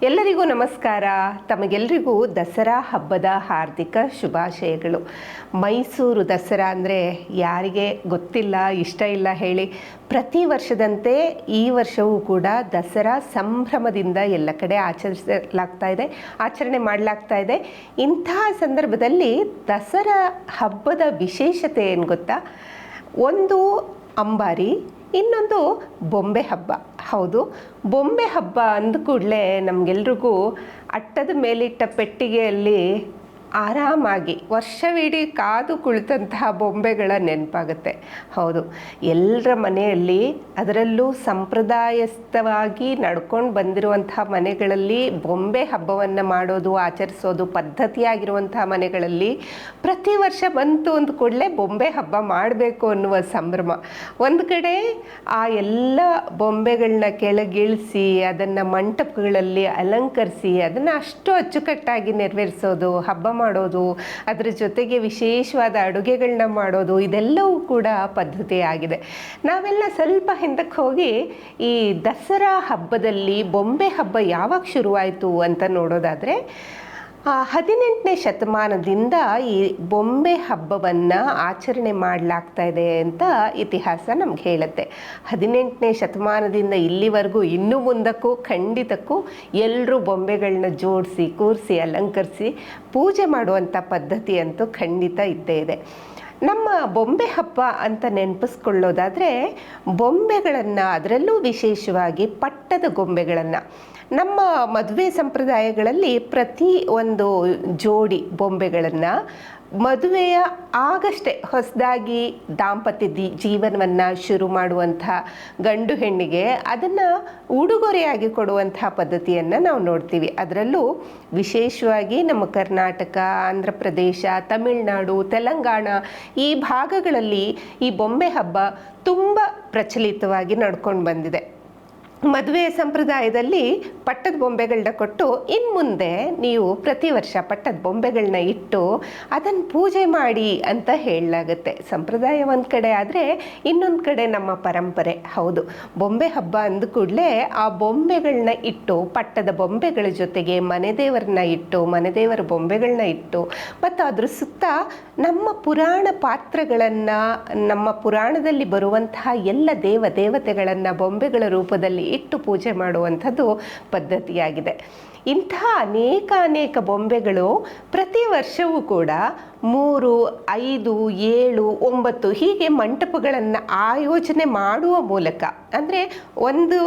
ಎಲ್ಲರಿಗೂ ನಮಸ್ಕಾರ. ತಮಗೆಲ್ಲರಿಗೂ ದಸರಾ ಹಬ್ಬದ ಹಾರ್ದಿಕ ಶುಭಾಶಯಗಳು. ಮೈಸೂರು ದಸರಾ ಅಂದರೆ ಯಾರಿಗೆ ಗೊತ್ತಿಲ್ಲ, ಇಷ್ಟ ಇಲ್ಲ ಹೇಳಿ. ಪ್ರತಿ ವರ್ಷದಂತೆ ಈ ವರ್ಷವೂ ಕೂಡ ದಸರಾ ಸಂಭ್ರಮದಿಂದ ಎಲ್ಲ ಕಡೆ ಆಚರಣೆ ಮಾಡಲಾಗ್ತಾ ಇದೆ. ಇಂತಹ ಸಂದರ್ಭದಲ್ಲಿ ದಸರಾ ಹಬ್ಬದ ವಿಶೇಷತೆ ಏನು ಗೊತ್ತಾ? ಒಂದು ಅಂಬಾರಿ, ಇನ್ನೊಂದು ಬೊಂಬೆ ಹಬ್ಬ. ಹೌದು, ಬೊಂಬೆ ಹಬ್ಬ ಅಂದ ಕೂಡಲೇ ನಮಗೆಲ್ರಿಗೂ ಅಟ್ಟದ ಮೇಲಿಟ್ಟ ಪೆಟ್ಟಿಗೆಯಲ್ಲಿ ಆರಾಮಾಗಿ ವರ್ಷವಿಡೀ ಕಾದು ಕುಳಿತಂತಹ ಬೊಂಬೆಗಳ ನೆನಪಾಗುತ್ತೆ. ಹೌದು, ಎಲ್ಲರ ಮನೆಯಲ್ಲಿ, ಅದರಲ್ಲೂ ಸಂಪ್ರದಾಯಸ್ಥವಾಗಿ ನಡ್ಕೊಂಡು ಬಂದಿರುವಂತಹ ಮನೆಗಳಲ್ಲಿ ಬೊಂಬೆ ಹಬ್ಬವನ್ನು ಮಾಡೋದು, ಆಚರಿಸೋದು ಪದ್ಧತಿಯಾಗಿರುವಂತಹ ಮನೆಗಳಲ್ಲಿ ಪ್ರತಿ ವರ್ಷ ಬಂತು ಅಂದ ಕೂಡಲೇ ಬೊಂಬೆ ಹಬ್ಬ ಮಾಡಬೇಕು ಅನ್ನುವ ಸಂಭ್ರಮ. ಒಂದು ಕಡೆ ಆ ಎಲ್ಲ ಬೊಂಬೆಗಳನ್ನ ಕೆಳಗಿಳಿಸಿ ಅದನ್ನು ಮಂಟಪಗಳಲ್ಲಿ ಅಲಂಕರಿಸಿ ಅದನ್ನು ಅಷ್ಟು ಅಚ್ಚುಕಟ್ಟಾಗಿ ನೆರವೇರಿಸೋದು, ಹಬ್ಬ ಮಾಡೋದು, ಅದರ ಜೊತೆಗೆ ವಿಶೇಷವಾದ ಅಡುಗೆಗಳನ್ನ ಮಾಡೋದು, ಇದೆಲ್ಲವೂ ಕೂಡ ಪದ್ಧತಿ ಆಗಿದೆ. ನಾವೆಲ್ಲ ಸ್ವಲ್ಪ ಹಿಂದಕ್ಕೆ ಹೋಗಿ ಈ ದಸರಾ ಹಬ್ಬದಲ್ಲಿ ಬೊಂಬೆ ಹಬ್ಬ ಯಾವಾಗ ಶುರುವಾಯಿತು ಅಂತ ನೋಡೋದಾದರೆ, 18ನೇ ಶತಮಾನದಿಂದ ಈ ಬೊಂಬೆ ಹಬ್ಬವನ್ನು ಆಚರಣೆ ಮಾಡಲಾಗ್ತಾ ಇದೆ ಅಂತ ಇತಿಹಾಸ ನಮ್ಗೆ ಹೇಳುತ್ತೆ. 18ನೇ ಶತಮಾನದಿಂದ ಇಲ್ಲಿವರೆಗೂ ಇನ್ನೂ ಮುಂದಕ್ಕೂ ಖಂಡಿತಕ್ಕೂ ಎಲ್ಲರೂ ಬೊಂಬೆಗಳನ್ನ ಜೋಡಿಸಿ ಕೂರಿಸಿ ಅಲಂಕರಿಸಿ ಪೂಜೆ ಮಾಡುವಂಥ ಪದ್ಧತಿ ಅಂತೂ ಖಂಡಿತ ಇದ್ದೇ ಇದೆ. ನಮ್ಮ ಬೊಂಬೆ ಹಬ್ಬ ಅಂತ ನೆನಪಿಸ್ಕೊಳ್ಳೋದಾದರೆ, ಬೊಂಬೆಗಳನ್ನು, ಅದರಲ್ಲೂ ವಿಶೇಷವಾಗಿ ಪಟ್ಟದ ಗೊಂಬೆಗಳನ್ನು, ನಮ್ಮ ಮದುವೆ ಸಂಪ್ರದಾಯಗಳಲ್ಲಿ ಪ್ರತಿ ಒಂದು ಜೋಡಿ ಬೊಂಬೆಗಳನ್ನು ಮದುವೆಯ ಆಗಷ್ಟೇ ಹೊಸದಾಗಿ ದಾಂಪತ್ಯ ಜೀವನವನ್ನು ಶುರು ಮಾಡುವಂಥ ಗಂಡು ಹೆಣ್ಣಿಗೆ ಅದನ್ನು ಉಡುಗೊರೆಯಾಗಿ ಕೊಡುವಂಥ ಪದ್ಧತಿಯನ್ನು ನಾವು ನೋಡ್ತೀವಿ. ಅದರಲ್ಲೂ ವಿಶೇಷವಾಗಿ ನಮ್ಮ ಕರ್ನಾಟಕ, ಆಂಧ್ರ ಪ್ರದೇಶ, ತಮಿಳುನಾಡು, ತೆಲಂಗಾಣ ಈ ಭಾಗಗಳಲ್ಲಿ ಈ ಬೊಂಬೆ ಹಬ್ಬ ತುಂಬ ಪ್ರಚಲಿತವಾಗಿ ನಡ್ಕೊಂಡು ಬಂದಿದೆ. ಮದುವೆ ಸಂಪ್ರದಾಯದಲ್ಲಿ ಪಟ್ಟದ ಬೊಂಬೆಗಳನ್ನ ಕೊಟ್ಟು, ಇನ್ನು ಮುಂದೆ ನೀವು ಪ್ರತಿ ವರ್ಷ ಪಟ್ಟದ ಬೊಂಬೆಗಳನ್ನ ಇಟ್ಟು ಅದನ್ನು ಪೂಜೆ ಮಾಡಿ ಅಂತ ಹೇಳಲಾಗುತ್ತೆ. ಸಂಪ್ರದಾಯ ಒಂದು ಕಡೆ ಆದರೆ, ಇನ್ನೊಂದು ಕಡೆ ನಮ್ಮ ಪರಂಪರೆ. ಹೌದು, ಬೊಂಬೆ ಹಬ್ಬ ಅಂದ ಕೂಡಲೇ ಆ ಬೊಂಬೆಗಳನ್ನ ಇಟ್ಟು, ಪಟ್ಟದ ಬೊಂಬೆಗಳ ಜೊತೆಗೆ ಮನೆದೇವರನ್ನ ಇಟ್ಟು, ಮನೆದೇವರ ಬೊಂಬೆಗಳನ್ನ ಇಟ್ಟು, ಮತ್ತು ಅದ್ರ ಸುತ್ತ ನಮ್ಮ ಪುರಾಣ ಪಾತ್ರಗಳನ್ನು, ನಮ್ಮ ಪುರಾಣದಲ್ಲಿ ಬರುವಂತಹ ಎಲ್ಲ ದೇವತೆಗಳನ್ನು ಬೊಂಬೆಗಳ ರೂಪದಲ್ಲಿ ಇಟ್ಟು ಪೂಜೆ ಮಾಡುವಂಥದ್ದು ಪದ್ಧತಿಯಾಗಿದೆ. ಇಂತಹ ಅನೇಕ ಬೊಂಬೆಗಳು ಪ್ರತಿ ವರ್ಷವೂ ಕೂಡ 3, 5, 7, 9 ಹೀಗೆ ಮಂಟಪಗಳನ್ನು ಆಯೋಜನೆ ಮಾಡುವ ಮೂಲಕ, ಅಂದರೆ ಒಂದು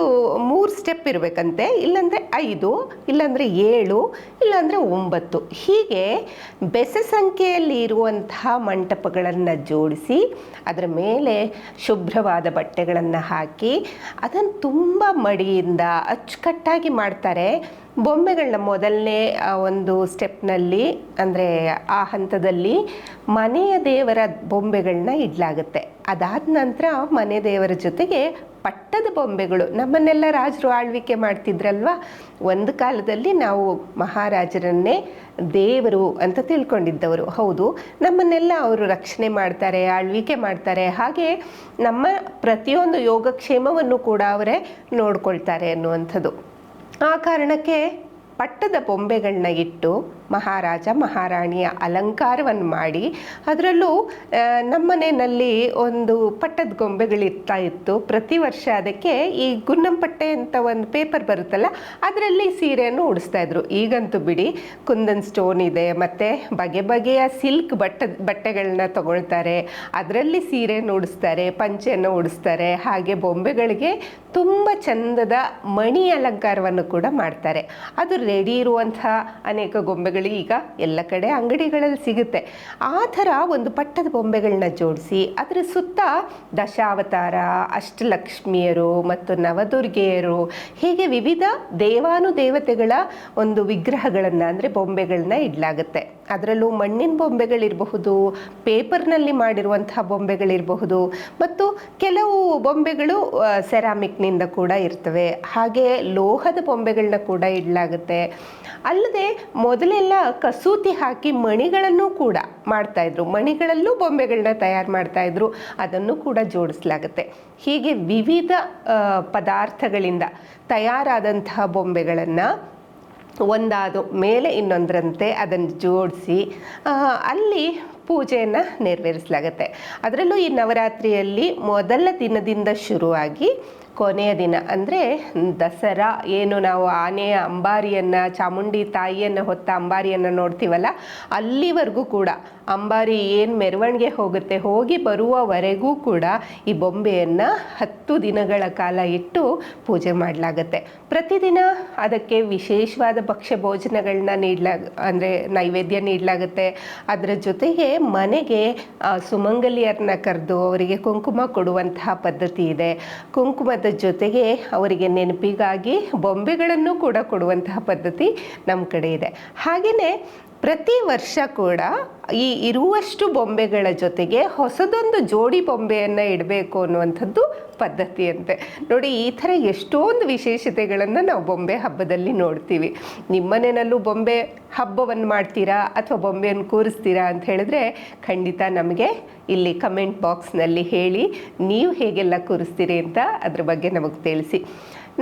3 ಸ್ಟೆಪ್ ಇರಬೇಕಂತೆ, ಇಲ್ಲಾಂದರೆ 5, ಇಲ್ಲಾಂದರೆ 7, ಇಲ್ಲಾಂದರೆ 9 ಹೀಗೆ ಬೆಸ ಸಂಖ್ಯೆಯಲ್ಲಿ ಇರುವಂತಹ ಮಂಟಪಗಳನ್ನು ಜೋಡಿಸಿ ಅದರ ಮೇಲೆ ಶುಭ್ರವಾದ ಬಟ್ಟೆಗಳನ್ನು ಹಾಕಿ ಅದನ್ನು ತುಂಬ ಮಡಿಯಿಂದ ಅಚ್ಚುಕಟ್ಟಾಗಿ ಮಾಡ್ತಾರೆ. ಬೊಂಬೆಗಳನ್ನ ಮೊದಲನೇ ಒಂದು ಸ್ಟೆಪ್ನಲ್ಲಿ, ಅಂದರೆ ಆ ಹಂತದಲ್ಲಿ ಮನೆಯ ದೇವರ ಬೊಂಬೆಗಳನ್ನ ಇಡಲಾಗುತ್ತೆ. ಅದಾದ ನಂತರ ಮನೆ ದೇವರ ಜೊತೆಗೆ ಪಟ್ಟದ ಬೊಂಬೆಗಳು, ನಮ್ಮನ್ನೆಲ್ಲ ರಾಜರು ಆಳ್ವಿಕೆ ಮಾಡ್ತಿದ್ರಲ್ವ, ಒಂದು ಕಾಲದಲ್ಲಿ ನಾವು ಮಹಾರಾಜರನ್ನೇ ದೇವರು ಅಂತ ತಿಳ್ಕೊಂಡಿದ್ದವರು. ಹೌದು, ನಮ್ಮನ್ನೆಲ್ಲ ಅವರು ರಕ್ಷಣೆ ಮಾಡ್ತಾರೆ, ಆಳ್ವಿಕೆ ಮಾಡ್ತಾರೆ, ಹಾಗೆ ನಮ್ಮ ಪ್ರತಿಯೊಂದು ಯೋಗಕ್ಷೇಮವನ್ನು ಕೂಡ ಅವರೇ ನೋಡ್ಕೊಳ್ತಾರೆ ಅನ್ನುವಂಥದ್ದು. ಆ ಕಾರಣಕ್ಕೆ ಪಟ್ಟದ ಬೊಂಬೆಗಳನ್ನ ಇಟ್ಟು ಮಹಾರಾಜ ಮಹಾರಾಣಿಯ ಅಲಂಕಾರವನ್ನು ಮಾಡಿ, ಅದರಲ್ಲೂ ನಮ್ಮನೆಯಲ್ಲಿ ಒಂದು ಪಟ್ಟದ ಗೊಂಬೆಗಳಿರ್ತಾ ಇತ್ತು. ಪ್ರತಿ ವರ್ಷ ಅದಕ್ಕೆ ಈ ಗುನ್ನಂಪಟ್ಟೆ ಅಂತ ಒಂದು ಪೇಪರ್ ಬರುತ್ತಲ್ಲ, ಅದರಲ್ಲಿ ಸೀರೆಯನ್ನು ಉಡಿಸ್ತಾಯಿದ್ರು. ಈಗಂತೂ ಬಿಡಿ, ಕುಂದನ್ ಸ್ಟೋನ್ ಇದೆ, ಮತ್ತು ಬಗೆಯ ಸಿಲ್ಕ್ ಬಟ್ಟೆಗಳನ್ನ ತಗೊಳ್ತಾರೆ, ಅದರಲ್ಲಿ ಸೀರೆಯನ್ನು ಉಡಿಸ್ತಾರೆ, ಪಂಚೆಯನ್ನು ಉಡಿಸ್ತಾರೆ. ಹಾಗೆ ಬೊಂಬೆಗಳಿಗೆ ತುಂಬ ಚಂದದ ಮಣಿ ಅಲಂಕಾರವನ್ನು ಕೂಡ ಮಾಡ್ತಾರೆ. ಅದು ರೆಡಿ ಇರುವಂಥ ಅನೇಕ ಗೊಂಬೆಗಳು ಈಗ ಎಲ್ಲ ಕಡೆ ಅಂಗಡಿಗಳಲ್ಲಿ ಸಿಗುತ್ತೆ. ಆ ಥರ ಒಂದು ಪಟ್ಟದ ಬೊಂಬೆಗಳನ್ನ ಜೋಡಿಸಿ ಅದರ ಸುತ್ತ ದಶಾವತಾರ, ಅಷ್ಟಲಕ್ಷ್ಮಿಯರು ಮತ್ತು ನವದುರ್ಗೆಯರು, ಹೀಗೆ ವಿವಿಧ ದೇವಾನುದೇವತೆಗಳ ಒಂದು ವಿಗ್ರಹಗಳನ್ನು, ಅಂದರೆ ಬೊಂಬೆಗಳನ್ನ ಇಡಲಾಗುತ್ತೆ. ಅದರಲ್ಲೂ ಮಣ್ಣಿನ ಬೊಂಬೆಗಳಿರಬಹುದು, ಪೇಪರ್ನಲ್ಲಿ ಮಾಡಿರುವಂತಹ ಬೊಂಬೆಗಳಿರಬಹುದು, ಮತ್ತು ಕೆಲವು ಬೊಂಬೆಗಳು ಸೆರಾಮಿಕ್ನಿಂದ ಕೂಡ ಇರ್ತವೆ. ಹಾಗೆ ಲೋಹದ ಬೊಂಬೆಗಳನ್ನ ಕೂಡ ಇಡಲಾಗುತ್ತೆ. ಅಲ್ಲದೆ ಮೊದಲೆಲ್ಲ ಕಸೂತಿ ಹಾಕಿ ಮಣಿಗಳನ್ನು ಕೂಡ ಮಾಡ್ತಾಯಿದ್ರು, ಮಣಿಗಳಲ್ಲೂ ಬೊಂಬೆಗಳನ್ನ ತಯಾರು ಮಾಡ್ತಾಯಿದ್ರು, ಅದನ್ನು ಕೂಡ ಜೋಡಿಸಲಾಗುತ್ತೆ. ಹೀಗೆ ವಿವಿಧ ಪದಾರ್ಥಗಳಿಂದ ತಯಾರಾದಂತಹ ಬೊಂಬೆಗಳನ್ನು ಒಂದಾದ ಮೇಲೆ ಇನ್ನೊಂದರಂತೆ ಅದನ್ನು ಜೋಡಿಸಿ ಅಲ್ಲಿ ಪೂಜೆಯನ್ನು ನೆರವೇರಿಸಲಾಗತ್ತೆ. ಅದರಲ್ಲೂ ಈ ನವರಾತ್ರಿಯಲ್ಲಿ ಮೊದಲ ದಿನದಿಂದ ಶುರುವಾಗಿ ಕೊನೆಯ ದಿನ ಅಂದರೆ ದಸರಾ ಏನು ನಾವು ಆನೆಯ ಅಂಬಾರಿಯನ್ನು, ಚಾಮುಂಡಿ ತಾಯಿಯನ್ನು ಹೊತ್ತ ಅಂಬಾರಿಯನ್ನು ನೋಡ್ತೀವಲ್ಲ, ಅಲ್ಲಿವರೆಗೂ ಕೂಡ ಅಂಬಾರಿ ಏನು ಮೆರವಣಿಗೆ ಹೋಗುತ್ತೆ, ಹೋಗಿ ಬರುವವರೆಗೂ ಕೂಡ ಈ ಬೊಂಬೆಯನ್ನು 10 ದಿನಗಳ ಕಾಲ ಇಟ್ಟು ಪೂಜೆ ಮಾಡಲಾಗತ್ತೆ. ಪ್ರತಿದಿನ ಅದಕ್ಕೆ ವಿಶೇಷವಾದ ಭಕ್ಷ್ಯ ಭೋಜನಗಳನ್ನ ಅಂದರೆ ನೈವೇದ್ಯ ನೀಡಲಾಗುತ್ತೆ. ಅದರ ಜೊತೆಗೆ ಮನೆಗೆ ಸುಮಂಗಲಿಯರನ್ನ ಕರೆದು ಅವರಿಗೆ ಕುಂಕುಮ ಕೊಡುವಂತಹ ಪದ್ಧತಿ ಇದೆ. ಕುಂಕುಮದ ಜೊತೆಗೆ ಅವರಿಗೆ ನೆನಪಿಗಾಗಿ ಬೊಂಬೆಗಳನ್ನು ಕೂಡ ಕೊಡುವಂತಹ ಪದ್ಧತಿ ನಮ್ಮ ಕಡೆ ಇದೆ. ಹಾಗೆಯೇ ಪ್ರತಿ ವರ್ಷ ಕೂಡ ಈ ಇರುವಷ್ಟು ಬೊಂಬೆಗಳ ಜೊತೆಗೆ ಹೊಸದೊಂದು ಜೋಡಿ ಬೊಂಬೆಯನ್ನು ಇಡಬೇಕು ಅನ್ನುವಂಥದ್ದು ಪದ್ಧತಿಯಂತೆ. ನೋಡಿ, ಈ ಥರ ಎಷ್ಟೊಂದು ವಿಶೇಷತೆಗಳನ್ನು ನಾವು ಬೊಂಬೆ ಹಬ್ಬದಲ್ಲಿ ನೋಡ್ತೀವಿ. ನಿಮ್ಮನೆಯಲ್ಲೂ ಬೊಂಬೆ ಹಬ್ಬವನ್ನು ಮಾಡ್ತೀರಾ ಅಥವಾ ಬೊಂಬೆಯನ್ನು ಕೂರಿಸ್ತೀರಾ ಅಂತ ಹೇಳಿದ್ರೆ ಖಂಡಿತ ನಮಗೆ ಇಲ್ಲಿ ಕಮೆಂಟ್ ಬಾಕ್ಸ್ನಲ್ಲಿ ಹೇಳಿ, ನೀವು ಹೇಗೆಲ್ಲ ಕೂರಿಸ್ತೀರಿ ಅಂತ ಅದ್ರ ಬಗ್ಗೆ ನಮಗೆ ತಿಳಿಸಿ.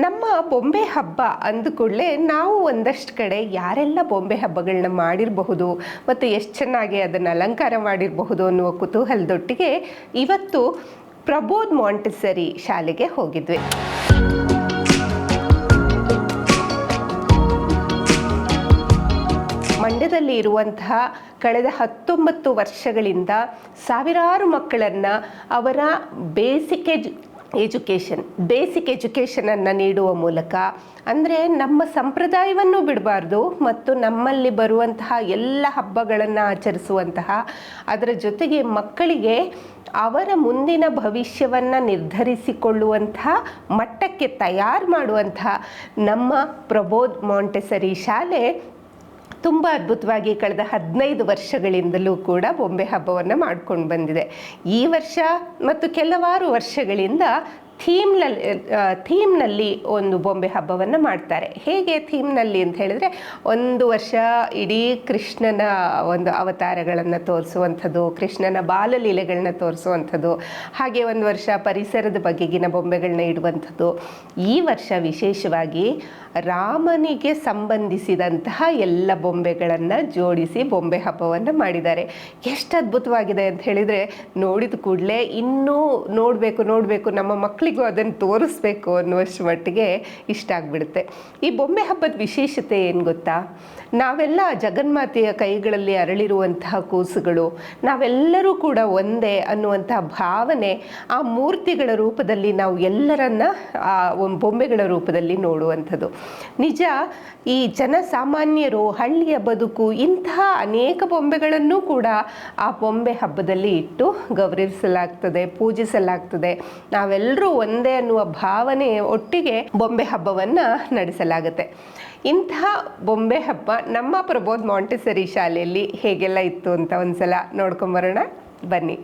ನಮ್ಮ ಬೊಂಬೆ ಹಬ್ಬ ಅಂದ ಕೂಡಲೇ ನಾವು ಒಂದಷ್ಟು ಕಡೆ ಯಾರೆಲ್ಲ ಬೊಂಬೆ ಹಬ್ಬಗಳನ್ನ ಮಾಡಿರಬಹುದು ಮತ್ತು ಎಷ್ಟು ಚೆನ್ನಾಗಿ ಅದನ್ನು ಅಲಂಕಾರ ಮಾಡಿರಬಹುದು ಅನ್ನುವ ಕುತೂಹಲದೊಟ್ಟಿಗೆ ಇವತ್ತು ಪ್ರಬೋಧ್ ಮಾಂಟೆಸರಿ ಶಾಲೆಗೆ ಹೋಗಿದ್ವಿ. ಮಂಡ್ಯದಲ್ಲಿ ಇರುವಂತಹ ಕಳೆದ 19 ವರ್ಷಗಳಿಂದ ಸಾವಿರಾರು ಮಕ್ಕಳನ್ನು ಅವರ ಬೇಸಿಕ್ ಎಜುಕೇಷನನ್ನು ನೀಡುವ ಮೂಲಕ, ಅಂದರೆ ನಮ್ಮ ಸಂಪ್ರದಾಯವನ್ನು ಬಿಡಬಾರ್ದು ಮತ್ತು ನಮ್ಮಲ್ಲಿ ಬರುವಂತಹ ಎಲ್ಲ ಹಬ್ಬಗಳನ್ನು ಆಚರಿಸುವಂತಹ, ಅದರ ಜೊತೆಗೆ ಮಕ್ಕಳಿಗೆ ಅವರ ಮುಂದಿನ ಭವಿಷ್ಯವನ್ನು ನಿರ್ಧರಿಸಿಕೊಳ್ಳುವಂತಹ ಮಟ್ಟಕ್ಕೆ ತಯಾರು ಮಾಡುವಂತಹ ನಮ್ಮ ಪ್ರಬೋಧ್ ಮಾಂಟೆಸರಿ ಶಾಲೆ ತುಂಬ ಅದ್ಭುತವಾಗಿ ಕಳೆದ 15 ವರ್ಷಗಳಿಂದಲೂ ಕೂಡ ಬೊಂಬೆ ಹಬ್ಬವನ್ನು ಮಾಡ್ಕೊಂಡು ಬಂದಿದೆ. ಈ ವರ್ಷ ಮತ್ತು ಕೆಲವಾರು ವರ್ಷಗಳಿಂದ ಥೀಮ್ನಲ್ಲಿ ಒಂದು ಬೊಂಬೆ ಹಬ್ಬವನ್ನು ಮಾಡ್ತಾರೆ. ಹೇಗೆ ಥೀಮ್ನಲ್ಲಿ ಅಂತ ಹೇಳಿದ್ರೆ, ಒಂದು ವರ್ಷ ಇಡೀ ಕೃಷ್ಣನ ಒಂದು ಅವತಾರಗಳನ್ನು ತೋರಿಸುವಂಥದ್ದು, ಕೃಷ್ಣನ ಬಾಲಲೀಲೆಗಳನ್ನ ತೋರಿಸುವಂಥದ್ದು, ಹಾಗೆ ಒಂದು ವರ್ಷ ಪರಿಸರದ ಬಗೆಗಿನ ಬೊಂಬೆಗಳನ್ನ ಇಡುವಂಥದ್ದು. ಈ ವರ್ಷ ವಿಶೇಷವಾಗಿ ರಾಮನಿಗೆ ಸಂಬಂಧಿಸಿದಂತಹ ಎಲ್ಲ ಬೊಂಬೆಗಳನ್ನು ಜೋಡಿಸಿ ಬೊಂಬೆ ಹಬ್ಬವನ್ನು ಮಾಡಿದ್ದಾರೆ. ಎಷ್ಟು ಅದ್ಭುತವಾಗಿದೆ ಅಂತ ಹೇಳಿದರೆ, ನೋಡಿದ ಕೂಡಲೇ ಇನ್ನೂ ನೋಡಬೇಕು ನಮ್ಮ ಮಕ್ಕಳಿಗೂ ಅದನ್ನು ತೋರಿಸ್ಬೇಕು ಅನ್ನುವಷ್ಟು ಮಟ್ಟಿಗೆ ಇಷ್ಟ ಆಗಿಬಿಡುತ್ತೆ. ಈ ಬೊಂಬೆ ಹಬ್ಬದ ವಿಶೇಷತೆ ಏನು ಗೊತ್ತಾ? ನಾವೆಲ್ಲ ಜಗನ್ಮಾತೆಯ ಕೈಗಳಲ್ಲಿ ಅರಳಿರುವಂತಹ ಕೂಸುಗಳು, ನಾವೆಲ್ಲರೂ ಕೂಡ ಒಂದೇ ಅನ್ನುವಂತಹ ಭಾವನೆ ಆ ಮೂರ್ತಿಗಳ ರೂಪದಲ್ಲಿ ನಾವು ಎಲ್ಲರನ್ನ ಆ ಬೊಂಬೆಗಳ ರೂಪದಲ್ಲಿ ನೋಡುವಂಥದ್ದು. ನಿಜ, ಈ ಜನಸಾಮಾನ್ಯರು ಹಳ್ಳಿಯ ಬದುಕು ಇಂತಹ ಅನೇಕ ಬೊಂಬೆಗಳನ್ನು ಕೂಡ ಆ ಬೊಂಬೆ ಹಬ್ಬದಲ್ಲಿ ಇಟ್ಟು ಗೌರವಿಸಲಾಗ್ತದೆ, ಪೂಜಿಸಲಾಗ್ತದೆ. ನಾವೆಲ್ಲರೂ ಒಂದೇ ಅನ್ನುವ ಭಾವನೆ ಒಟ್ಟಿಗೆ ಬೊಂಬೆ ಹಬ್ಬವನ್ನು ನಡೆಸಲಾಗುತ್ತೆ. ಇಂತಹ ಬೊಂಬೆ ಹಬ್ಬ ನಮ್ಮ ಪ್ರಬೋಧ್ ಮಾಂಟೆಸರಿ ಶಾಲೆಯಲ್ಲಿ ಹೇಗೆಲ್ಲ ಇತ್ತು ಅಂತ ಒಂದ್ಸಲ ನೋಡ್ಕೊಂಬರೋಣ ಬನ್ನಿ.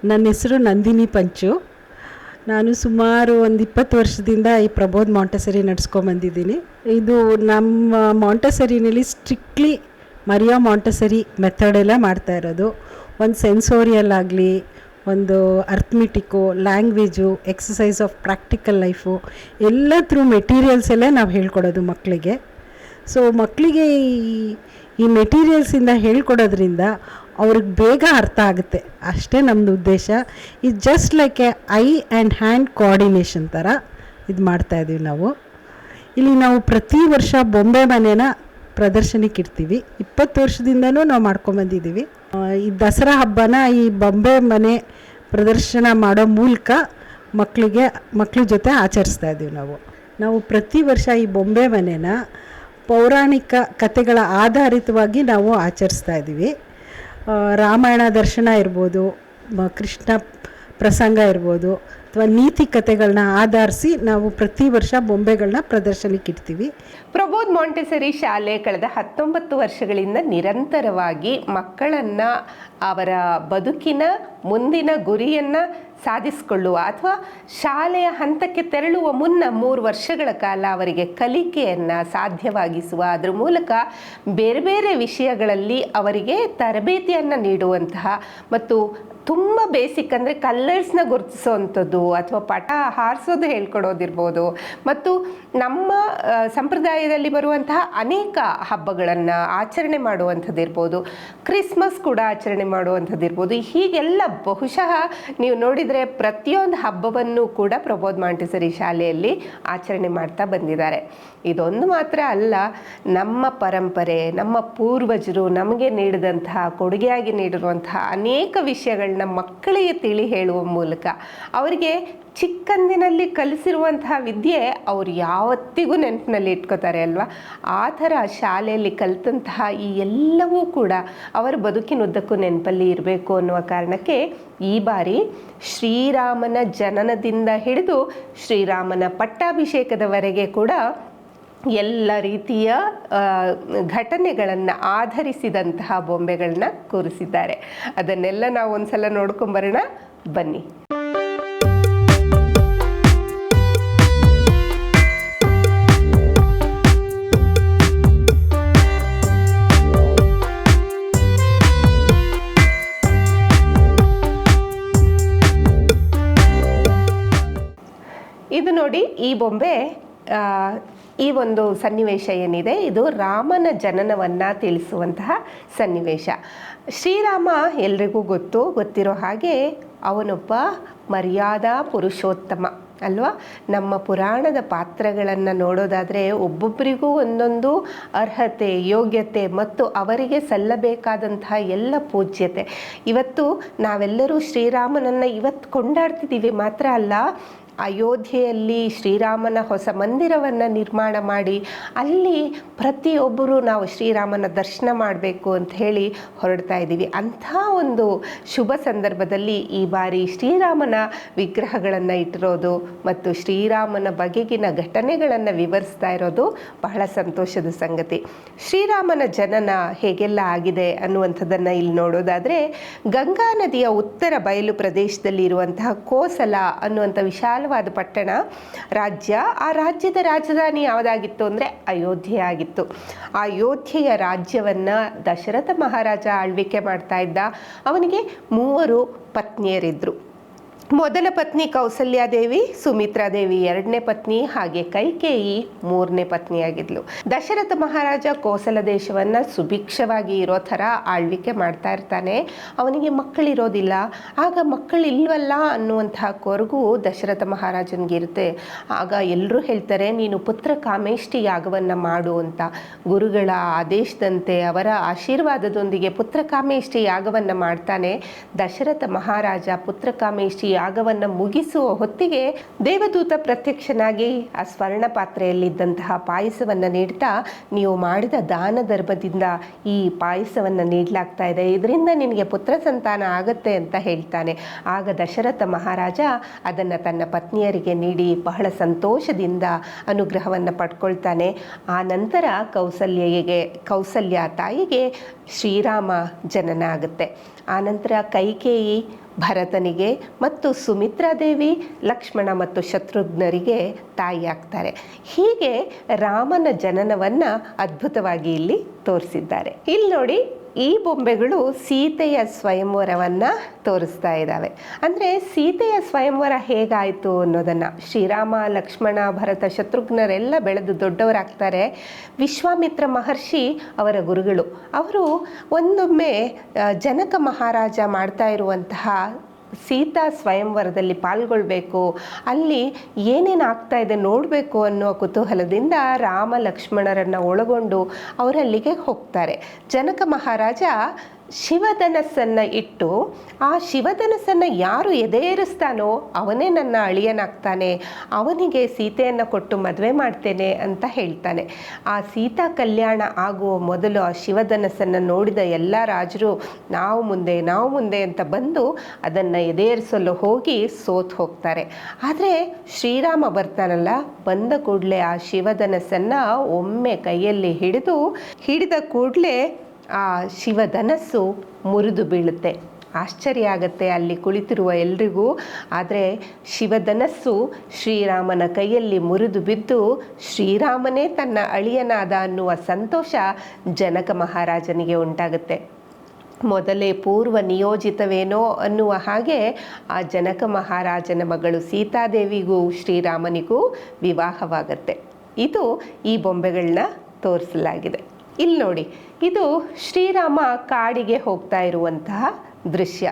ನನ್ನ ಹೆಸರು ನಂದಿನಿ ಪಂಚು. ನಾನು ಸುಮಾರು ಒಂದು 20 ವರ್ಷದಿಂದ ಈ ಪ್ರಬೋಧ್ ಮಾಂಟೆಸರಿ ನಡೆಸ್ಕೊಂಬಂದಿದ್ದೀನಿ. ಇದು ನಮ್ಮ ಮಾಂಟೆಸರಿನಲ್ಲಿ ಸ್ಟ್ರಿಕ್ಟ್ಲಿ ಮರಿಯಾ ಮಾಂಟೆಸರಿ ಮೆಥಡೆಲ್ಲ ಮಾಡ್ತಾ ಇರೋದು. ಒಂದು ಸೆನ್ಸೋರಿಯಲ್ ಆಗಲಿ, ಒಂದು arithmetic, language, exercise of practical life ಎಲ್ಲ ಥ್ರೂ ಮೆಟೀರಿಯಲ್ಸ್ ಎಲ್ಲ ನಾವು ಹೇಳ್ಕೊಡೋದು ಮಕ್ಕಳಿಗೆ. ಸೊ ಮಕ್ಕಳಿಗೆ ಈ ಮೆಟೀರಿಯಲ್ಸಿಂದ ಹೇಳ್ಕೊಡೋದ್ರಿಂದ ಅವ್ರಿಗೆ ಬೇಗ ಅರ್ಥ ಆಗುತ್ತೆ, ಅಷ್ಟೇ ನಮ್ಮದು ಉದ್ದೇಶ. ಇದು just like A I and hand coordination ಥರ ಇದು ಮಾಡ್ತಾಯಿದ್ದೀವಿ ನಾವು. ಇಲ್ಲಿ ನಾವು ಪ್ರತಿ ವರ್ಷ ಬೊಂಬೆ ಮನೇನ ಪ್ರದರ್ಶನಕ್ಕೆ ಇಡ್ತೀವಿ. 20 ವರ್ಷದಿಂದನೂ ನಾವು ಮಾಡ್ಕೊಂಬಂದಿದ್ದೀವಿ. ಈ ದಸರಾ ಹಬ್ಬನ ಈ ಬೊಂಬೆ ಮನೆ ಪ್ರದರ್ಶನ ಮಾಡೋ ಮೂಲಕ ಮಕ್ಕಳ ಜೊತೆ ಆಚರಿಸ್ತಾ ಇದ್ದೀವಿ ನಾವು ಪ್ರತಿ ವರ್ಷ ಈ ಬೊಂಬೆ ಮನೇನ ಪೌರಾಣಿಕ ಕಥೆಗಳ ಆಧಾರಿತವಾಗಿ ನಾವು ಆಚರಿಸ್ತಾ ಇದ್ದೀವಿ. ರಾಮಾಯಣ ದರ್ಶನ ಇರ್ಬೋದು, ಕೃಷ್ಣ ಪ್ರಸಂಗ ಇರ್ಬೋದು, ಅಥವಾ ನೀತಿ ಕಥೆಗಳನ್ನ ಆಧರಿಸಿ ನಾವು ಪ್ರತಿ ವರ್ಷ ಬೊಂಬೆಗಳನ್ನ ಪ್ರದರ್ಶನಕ್ಕೆ ಇಡ್ತೀವಿ. ಪ್ರಬೋಧ್ ಮಾಂಟೆಸರಿ ಶಾಲೆ ಕಳೆದ 19 ವರ್ಷಗಳಿಂದ ನಿರಂತರವಾಗಿ ಮಕ್ಕಳನ್ನು ಅವರ ಬದುಕಿನ ಮುಂದಿನ ಗುರಿಯನ್ನು ಸಾಧಿಸಿಕೊಳ್ಳುವ ಅಥವಾ ಶಾಲೆಯ ಹಂತಕ್ಕೆ ತೆರಳುವ ಮುನ್ನ 3 ವರ್ಷಗಳ ಕಾಲ ಅವರಿಗೆ ಕಲಿಕೆಯನ್ನು ಸಾಧ್ಯವಾಗಿಸುವ, ಅದರ ಮೂಲಕ ಬೇರೆ ಬೇರೆ ವಿಷಯಗಳಲ್ಲಿ ಅವರಿಗೆ ತರಬೇತಿಯನ್ನು ನೀಡುವಂತಹ ಮತ್ತು ತುಂಬ ಬೇಸಿಕ್ ಅಂದರೆ ಕಲರ್ಸ್ನ ಗುರುತಿಸೋವಂಥದ್ದು ಅಥವಾ ಪಟ ಹಾರಿಸೋದು ಹೇಳ್ಕೊಡೋದಿರ್ಬೋದು, ಮತ್ತು ನಮ್ಮ ಸಂಪ್ರದಾಯದಲ್ಲಿ ಬರುವಂತಹ ಅನೇಕ ಹಬ್ಬಗಳನ್ನು ಆಚರಣೆ ಮಾಡುವಂಥದ್ದಿರ್ಬೋದು, ಕ್ರಿಸ್ಮಸ್ ಕೂಡ ಆಚರಣೆ ಮಾಡುವಂಥದ್ದಿರ್ಬೋದು. ಹೀಗೆಲ್ಲ ಬಹುಶಃ ನೀವು ನೋಡಿದರೆ ಪ್ರತಿಯೊಂದು ಹಬ್ಬವನ್ನು ಕೂಡ ಪ್ರಬೋಧ್ ಮಾಂಟೆಸರಿ ಶಾಲೆಯಲ್ಲಿ ಆಚರಣೆ ಮಾಡ್ತಾ ಬಂದಿದ್ದಾರೆ. ಇದೊಂದು ಮಾತ್ರ ಅಲ್ಲ, ನಮ್ಮ ಪರಂಪರೆ, ನಮ್ಮ ಪೂರ್ವಜರು ನಮಗೆ ನೀಡಿದಂತಹ ಕೊಡುಗೆಯಾಗಿ ನೀಡಿರುವಂತಹ ಅನೇಕ ವಿಷಯಗಳನ್ನ ಮಕ್ಕಳಿಗೆ ತಿಳಿ ಹೇಳುವ ಮೂಲಕ ಅವರಿಗೆ ಚಿಕ್ಕಂದಿನಲ್ಲಿ ಕಲಿಸಿರುವಂತಹ ವಿದ್ಯೆ ಅವರು ಯಾವತ್ತಿಗೂ ನೆನಪಿನಲ್ಲಿ ಇಟ್ಕೋತಾರೆ ಅಲ್ವಾ. ಆ ಥರ ಶಾಲೆಯಲ್ಲಿ ಕಲಿತಂತಹ ಈ ಎಲ್ಲವೂ ಕೂಡ ಅವರ ಬದುಕಿನುದ್ದಕ್ಕೂ ನೆನಪಲ್ಲಿ ಇರಬೇಕು ಅನ್ನುವ ಕಾರಣಕ್ಕೆ ಈ ಬಾರಿ ಶ್ರೀರಾಮನ ಜನನದಿಂದ ಹಿಡಿದು ಶ್ರೀರಾಮನ ಪಟ್ಟಾಭಿಷೇಕದವರೆಗೆ ಕೂಡ ಎಲ್ಲ ರೀತಿಯ ಘಟನೆಗಳನ್ನು ಆಧರಿಸಿದಂತಹ ಬೊಂಬೆಗಳನ್ನ ಕೂರಿಸಿದ್ದಾರೆ. ಅದನ್ನೆಲ್ಲ ನಾವು ಒಂದ್ಸಲ ನೋಡ್ಕೊಂಬರೋಣ ಬನ್ನಿ. ಇದು ನೋಡಿ, ಈ ಬೊಂಬೆ ಈ ಒಂದು ಸನ್ನಿವೇಶ ಏನಿದೆ ಇದು ರಾಮನ ಜನನವನ್ನು ತಿಳಿಸುವಂತಹ ಸನ್ನಿವೇಶ. ಶ್ರೀರಾಮ ಎಲ್ರಿಗೂ ಗೊತ್ತಿರೋ ಹಾಗೆ ಅವನೊಬ್ಬ ಮರ್ಯಾದಾ ಪುರುಷೋತ್ತಮ ಅಲ್ವಾ. ನಮ್ಮ ಪುರಾಣದ ಪಾತ್ರಗಳನ್ನು ನೋಡೋದಾದರೆ ಒಬ್ಬೊಬ್ಬರಿಗೂ ಒಂದೊಂದು ಅರ್ಹತೆ, ಯೋಗ್ಯತೆ ಮತ್ತು ಅವರಿಗೆ ಸಲ್ಲಬೇಕಾದಂತಹ ಎಲ್ಲ ಪೂಜ್ಯತೆ. ಇವತ್ತು ನಾವೆಲ್ಲರೂ ಶ್ರೀರಾಮನನ್ನು ಇವತ್ತು ಕೊಂಡಾಡ್ತಿದ್ದೀವಿ ಮಾತ್ರ ಅಲ್ಲ, ಅಯೋಧ್ಯೆಯಲ್ಲಿ ಶ್ರೀರಾಮನ ಹೊಸ ಮಂದಿರವನ್ನು ನಿರ್ಮಾಣ ಮಾಡಿ ಅಲ್ಲಿ ಪ್ರತಿಯೊಬ್ಬರು ನಾವು ಶ್ರೀರಾಮನ ದರ್ಶನ ಮಾಡಬೇಕು ಅಂತ ಹೇಳಿ ಹೊರಡ್ತಾ ಇದ್ದೀವಿ. ಅಂಥ ಒಂದು ಶುಭ ಸಂದರ್ಭದಲ್ಲಿ ಈ ಬಾರಿ ಶ್ರೀರಾಮನ ವಿಗ್ರಹಗಳನ್ನು ಇಟ್ಟಿರೋದು ಮತ್ತು ಶ್ರೀರಾಮನ ಬಗೆಗಿನ ಘಟನೆಗಳನ್ನು ವಿವರಿಸ್ತಾ ಇರೋದು ಬಹಳ ಸಂತೋಷದ ಸಂಗತಿ. ಶ್ರೀರಾಮನ ಜನನ ಹೇಗೆಲ್ಲ ಆಗಿದೆ ಅನ್ನುವಂಥದ್ದನ್ನು ಇಲ್ಲಿ ನೋಡೋದಾದರೆ, ಗಂಗಾ ನದಿಯ ಉತ್ತರ ಬಯಲು ಪ್ರದೇಶದಲ್ಲಿ ಇರುವಂತಹ ಕೋಸಲ ಅನ್ನುವಂಥ ವಿಶಾಲ ಪಟ್ಟಣ ರಾಜ್ಯ. ಆ ರಾಜ್ಯದ ರಾಜಧಾನಿ ಯಾವುದಾಗಿತ್ತು ಅಂದರೆ ಅಯೋಧ್ಯೆ ಆಗಿತ್ತು. ಆ ಅಯೋಧ್ಯೆಯ ರಾಜ್ಯವನ್ನು ದಶರಥ ಮಹಾರಾಜ ಆಳ್ವಿಕೆ ಮಾಡ್ತಾ ಇದ್ದ. ಅವನಿಗೆ 3 ಪತ್ನಿಯರಿದ್ದರು. ಮೊದಲ ಪತ್ನಿ ಕೌಸಲ್ಯಾದೇವಿ, ಸುಮಿತ್ರಾದೇವಿ 2ನೇ ಪತ್ನಿ, ಹಾಗೆ ಕೈಕೇಯಿ 3ನೇ ಪತ್ನಿಯಾಗಿದ್ಲು. ದಶರಥ ಮಹಾರಾಜ ಕೋಸಲ ದೇಶವನ್ನು ಸುಭಿಕ್ಷವಾಗಿ ಇರೋ ಥರ ಆಳ್ವಿಕೆ ಮಾಡ್ತಾ ಇರ್ತಾನೆ. ಅವನಿಗೆ ಮಕ್ಕಳಿರೋದಿಲ್ಲ. ಆಗ ಮಕ್ಕಳಿಲ್ವಲ್ಲ ಅನ್ನುವಂತಹ ಕೊರಗು ದಶರಥ ಮಹಾರಾಜನಿಗಿರುತ್ತೆ. ಆಗ ಎಲ್ಲರೂ ಹೇಳ್ತಾರೆ, ನೀನು ಪುತ್ರ ಕಾಮೇಷ್ಟಿ ಯಾಗವನ್ನು ಮಾಡು ಅಂತ. ಗುರುಗಳ ಆದೇಶದಂತೆ ಅವರ ಆಶೀರ್ವಾದದೊಂದಿಗೆ ಪುತ್ರ ಕಾಮೇಷ್ಟಿ ಯಾಗವನ್ನು ಮಾಡ್ತಾನೆ. ದಶರಥ ಮಹಾರಾಜ ಪುತ್ರ ಕಾಮೇಷ್ಟಿ ಯಾಗವನ್ನು ಮುಗಿಸುವ ಹೊತ್ತಿಗೆ ದೇವದೂತ ಪ್ರತ್ಯಕ್ಷನಾಗಿ ಆ ಸ್ವರ್ಣ ಪಾತ್ರೆಯಲ್ಲಿದ್ದಂತಹ ಪಾಯಸವನ್ನು ನೀಡ್ತಾ, ನೀವು ಮಾಡಿದ ದಾನ ಧರ್ಮದಿಂದ ಈ ಪಾಯಸವನ್ನು ನೀಡಲಾಗ್ತಾ ಇದೆ, ಇದರಿಂದ ನಿನಗೆ ಪುತ್ರ ಸಂತಾನ ಆಗತ್ತೆ ಅಂತ ಹೇಳ್ತಾನೆ. ಆಗ ದಶರಥ ಮಹಾರಾಜ ಅದನ್ನು ತನ್ನ ಪತ್ನಿಯರಿಗೆ ನೀಡಿ ಬಹಳ ಸಂತೋಷದಿಂದ ಅನುಗ್ರಹವನ್ನು ಪಡ್ಕೊಳ್ತಾನೆ. ಆ ನಂತರ ಕೌಸಲ್ಯ ತಾಯಿಗೆ ಶ್ರೀರಾಮ ಜನನ ಆಗುತ್ತೆ. ಆನಂತರ ಕೈಕೇಯಿ ಭರತನಿಗೆ ಮತ್ತು ಸುಮಿತ್ರಾದೇವಿ ಲಕ್ಷ್ಮಣ ಮತ್ತು ಶತ್ರುಘ್ನರಿಗೆ ತಾಯಿ ಆಗ್ತಾರೆ. ಹೀಗೆ ರಾಮನ ಜನನವನ್ನು ಅದ್ಭುತವಾಗಿ ಇಲ್ಲಿ ತೋರಿಸಿದ್ದಾರೆ. ಇಲ್ಲಿ ನೋಡಿ, ಈ ಬೊಂಬೆಗಳು ಸೀತೆಯ ಸ್ವಯಂವರವನ್ನು ತೋರಿಸ್ತಾ ಇದ್ದಾವೆ. ಅಂದರೆ ಸೀತೆಯ ಸ್ವಯಂವರ ಹೇಗಾಯಿತು ಅನ್ನೋದನ್ನು, ಶ್ರೀರಾಮ, ಲಕ್ಷ್ಮಣ, ಭರತ, ಶತ್ರುಘ್ನರೆಲ್ಲ ಬೆಳೆದು ದೊಡ್ಡವರಾಗ್ತಾರೆ. ವಿಶ್ವಾಮಿತ್ರ ಮಹರ್ಷಿ ಅವರ ಗುರುಗಳು. ಅವರು ಒಂದೊಮ್ಮೆ ಜನಕ ಮಹಾರಾಜ ಮಾಡ್ತಾ ಇರುವಂತಹ ಸೀತಾ ಸ್ವಯಂವರದಲ್ಲಿ ಪಾಲ್ಗೊಳ್ಬೇಕು, ಅಲ್ಲಿ ಏನೇನು ಆಗ್ತಾ ಇದೆ ನೋಡಬೇಕು ಅನ್ನೋ ಕುತೂಹಲದಿಂದ ರಾಮ ಲಕ್ಷ್ಮಣರನ್ನು ಒಳಗೊಂಡು ಅವರಲ್ಲಿಗೆ ಹೋಗ್ತಾರೆ. ಜನಕ ಮಹಾರಾಜ ಶಿವಧನಸ್ಸನ್ನು ಇಟ್ಟು ಆ ಶಿವಧನಸ್ಸನ್ನು ಯಾರು ಎದೇರಿಸ್ತಾನೋ ಅವನೇ ನನ್ನ ಅಳಿಯನಾಗ್ತಾನೆ, ಅವನಿಗೆ ಸೀತೆಯನ್ನು ಕೊಟ್ಟು ಮದುವೆ ಮಾಡ್ತೇನೆ ಅಂತ ಹೇಳ್ತಾನೆ. ಆ ಸೀತಾ ಕಲ್ಯಾಣ ಆಗುವ ಮೊದಲು ಆ ಶಿವಧನಸ್ಸನ್ನು ನೋಡಿದ ಎಲ್ಲ ರಾಜರು ನಾವು ಮುಂದೆ ಅಂತ ಬಂದು ಅದನ್ನು ಎದೇರಿಸಲು ಹೋಗಿ ಸೋತು ಹೋಗ್ತಾರೆ. ಆದರೆ ಶ್ರೀರಾಮ ಬರ್ತಾನಲ್ಲ, ಬಂದ ಕೂಡಲೇ ಆ ಶಿವಧನಸ್ಸನ್ನು ಒಮ್ಮೆ ಕೈಯಲ್ಲಿ ಹಿಡಿದ ಕೂಡಲೇ ಆ ಶಿವಧನಸ್ಸು ಮುರಿದು ಬೀಳುತ್ತೆ. ಆಶ್ಚರ್ಯ ಆಗುತ್ತೆ ಅಲ್ಲಿ ಕುಳಿತಿರುವ ಎಲ್ರಿಗೂ. ಆದರೆ ಶಿವಧನಸ್ಸು ಶ್ರೀರಾಮನ ಕೈಯಲ್ಲಿ ಮುರಿದು ಬಿದ್ದು ಶ್ರೀರಾಮನೇ ತನ್ನ ಅಳಿಯನಾದ ಅನ್ನುವ ಸಂತೋಷ ಜನಕ ಮಹಾರಾಜನಿಗೆ ಉಂಟಾಗುತ್ತೆ. ಮೊದಲೇ ಪೂರ್ವ ನಿಯೋಜಿತವೇನೋ ಅನ್ನುವ ಹಾಗೆ ಆ ಜನಕ ಮಹಾರಾಜನ ಮಗಳು ಸೀತಾದೇವಿಗೂ ಶ್ರೀರಾಮನಿಗೂ ವಿವಾಹವಾಗತ್ತೆ. ಇದು ಈ ಬೊಂಬೆಗಳನ್ನ ತೋರಿಸಲಾಗಿದೆ. ಇಲ್ಲಿ ನೋಡಿ, ಇದು ಶ್ರೀರಾಮ ಕಾಡಿಗೆ ಹೋಗ್ತಾ ಇರುವಂತಹ ದೃಶ್ಯ.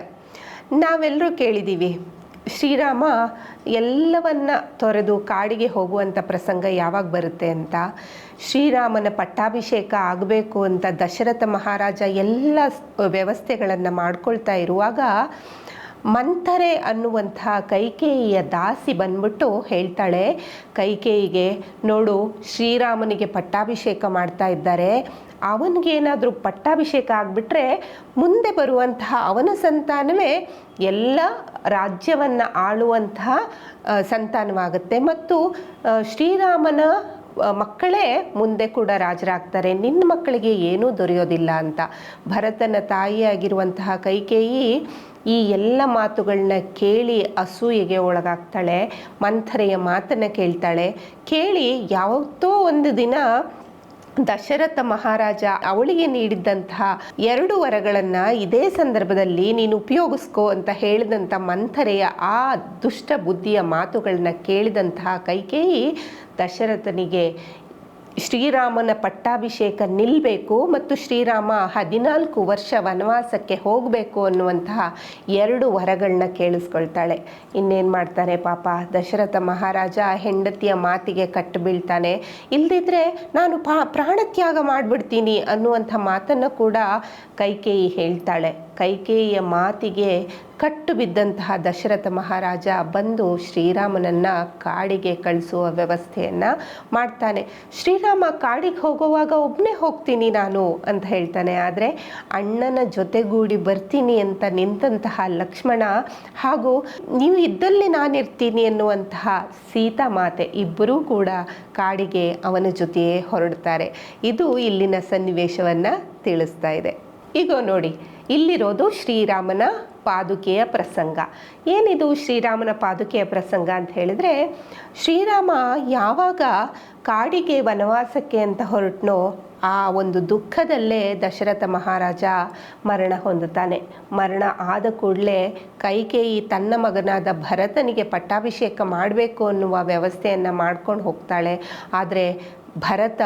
ನಾವೆಲ್ಲರೂ ಕೇಳಿದ್ದೀವಿ, ಶ್ರೀರಾಮ ಎಲ್ಲವನ್ನ ತೊರೆದು ಕಾಡಿಗೆ ಹೋಗುವಂಥ ಪ್ರಸಂಗ ಯಾವಾಗ ಬರುತ್ತೆ ಅಂತ. ಶ್ರೀರಾಮನ ಪಟ್ಟಾಭಿಷೇಕ ಆಗಬೇಕು ಅಂತ ದಶರಥ ಮಹಾರಾಜ ಎಲ್ಲ ವ್ಯವಸ್ಥೆಗಳನ್ನು ಮಾಡ್ಕೊಳ್ತಾ ಇರುವಾಗ ಮಂಥರೆ ಅನ್ನುವಂತಹ ಕೈಕೇಯಿಯ ದಾಸಿ ಬಂದ್ಬಿಟ್ಟು ಹೇಳ್ತಾಳೆ ಕೈಕೇಯಿಗೆ, ನೋಡು ಶ್ರೀರಾಮನಿಗೆ ಪಟ್ಟಾಭಿಷೇಕ ಮಾಡ್ತಾ ಇದ್ದಾರೆ, ಅವನಿಗೇನಾದರೂ ಪಟ್ಟಾಭಿಷೇಕ ಆಗಿಬಿಟ್ರೆ ಮುಂದೆ ಬರುವಂತಹ ಅವನ ಸಂತಾನವೇ ಎಲ್ಲ ರಾಜ್ಯವನ್ನು ಆಳುವಂತಹ ಸಂತಾನವಾಗುತ್ತೆ ಮತ್ತು ಶ್ರೀರಾಮನ ಮಕ್ಕಳೇ ಮುಂದೆ ಕೂಡ ರಾಜರಾಗ್ತಾರೆ, ನಿನ್ನ ಮಕ್ಕಳಿಗೆ ಏನೂ ದೊರೆಯೋದಿಲ್ಲ ಅಂತ. ಭರತನ ತಾಯಿಯಾಗಿರುವಂತಹ ಕೈಕೇಯಿ ಈ ಎಲ್ಲ ಮಾತುಗಳನ್ನ ಕೇಳಿ ಅಸೂಯೆಗೆ ಒಳಗಾಗ್ತಾಳೆ. ಮಂಥರೆಯ ಮಾತನ್ನು ಕೇಳಿ ಯಾವತ್ತೋ ಒಂದು ದಿನ ದಶರಥ ಮಹಾರಾಜ ಅವಳಿಗೆ ನೀಡಿದ್ದಂತಹ 2 ವರಗಳನ್ನು ಇದೇ ಸಂದರ್ಭದಲ್ಲಿ ನೀನು ಉಪಯೋಗಿಸ್ಕೋ ಅಂತ ಹೇಳಿದಂಥ ಮಂಥರೆಯ ಆ ದುಷ್ಟ ಬುದ್ಧಿಯ ಮಾತುಗಳನ್ನ ಕೇಳಿದಂತಹ ಕೈಕೇಯಿ ದಶರಥನಿಗೆ ಶ್ರೀರಾಮನ ಪಟ್ಟಾಭಿಷೇಕ ನಿಲ್ಲಬೇಕು ಮತ್ತು ಶ್ರೀರಾಮ 14 ವರ್ಷ ವನವಾಸಕ್ಕೆ ಹೋಗಬೇಕು ಅನ್ನುವಂತಹ 2 ವರಗಳನ್ನ ಕೇಳಿಸ್ಕೊಳ್ತಾಳೆ. ಇನ್ನೇನು ಮಾಡ್ತಾನೆ ಪಾಪ ದಶರಥ ಮಹಾರಾಜ ಹೆಂಡತಿಯ ಮಾತಿಗೆ ಕಟ್ಟು ಬೀಳ್ತಾನೆ. ಇಲ್ದಿದ್ರೆ ನಾನು ಪ್ರಾಣತ್ಯಾಗ ಮಾಡಿಬಿಡ್ತೀನಿ ಅನ್ನುವಂಥ ಮಾತನ್ನು ಕೂಡ ಕೈಕೇಯಿ ಹೇಳ್ತಾಳೆ. ಕೈಕೇಯಿಯ ಮಾತಿಗೆ ಕಟ್ಟು ಬಿದ್ದಂತಹ ದಶರಥ ಮಹಾರಾಜ ಬಂದು ಶ್ರೀರಾಮನನ್ನು ಕಾಡಿಗೆ ಕಳಿಸುವ ವ್ಯವಸ್ಥೆಯನ್ನು ಮಾಡ್ತಾನೆ. ಶ್ರೀರಾಮ ಕಾಡಿಗೆ ಹೋಗುವಾಗ ಒಬ್ಬನೇ ಹೋಗ್ತೀನಿ ನಾನು ಅಂತ ಹೇಳ್ತಾನೆ. ಆದರೆ ಅಣ್ಣನ ಜೊತೆಗೂಡಿ ಬರ್ತೀನಿ ಅಂತ ನಿಂತಹ ಲಕ್ಷ್ಮಣ ಹಾಗೂ ನೀವು ಇದ್ದಲ್ಲಿ ನಾನಿರ್ತೀನಿ ಎನ್ನುವಂತಹ ಸೀತಾ ಮಾತೆ ಇಬ್ಬರೂ ಕೂಡ ಕಾಡಿಗೆ ಅವನ ಜೊತೆಯೇ ಹೊರಡ್ತಾರೆ. ಇದು ಇಲ್ಲಿನ ಸನ್ನಿವೇಶವನ್ನು ತಿಳಿಸ್ತಾ ಇದೆ. ಈಗ ನೋಡಿ, ಇಲ್ಲಿರೋದು ಶ್ರೀರಾಮನ ಪಾದುಕೆಯ ಪ್ರಸಂಗ. ಏನಿದು ಶ್ರೀರಾಮನ ಪಾದುಕೆಯ ಪ್ರಸಂಗ ಅಂತ ಹೇಳಿದ್ರೆ, ಶ್ರೀರಾಮ ಯಾವಾಗ ಕಾಡಿಗೆ ವನವಾಸಕ್ಕೆ ಅಂತ ಹೊರಟನೋ ಆ ಒಂದು ದುಃಖದಲ್ಲೇ ದಶರಥ ಮಹಾರಾಜ ಮರಣ ಹೊಂದುತ್ತಾನೆ. ಮರಣ ಆದ ಕೂಡಲೇ ಕೈಕೇಯಿ ತನ್ನ ಮಗನಾದ ಭರತನಿಗೆ ಪಟ್ಟಾಭಿಷೇಕ ಮಾಡಬೇಕು ಅನ್ನುವ ವ್ಯವಸ್ಥೆಯನ್ನು ಮಾಡ್ಕೊಂಡು ಹೋಗ್ತಾಳೆ. ಆದರೆ ಭರತ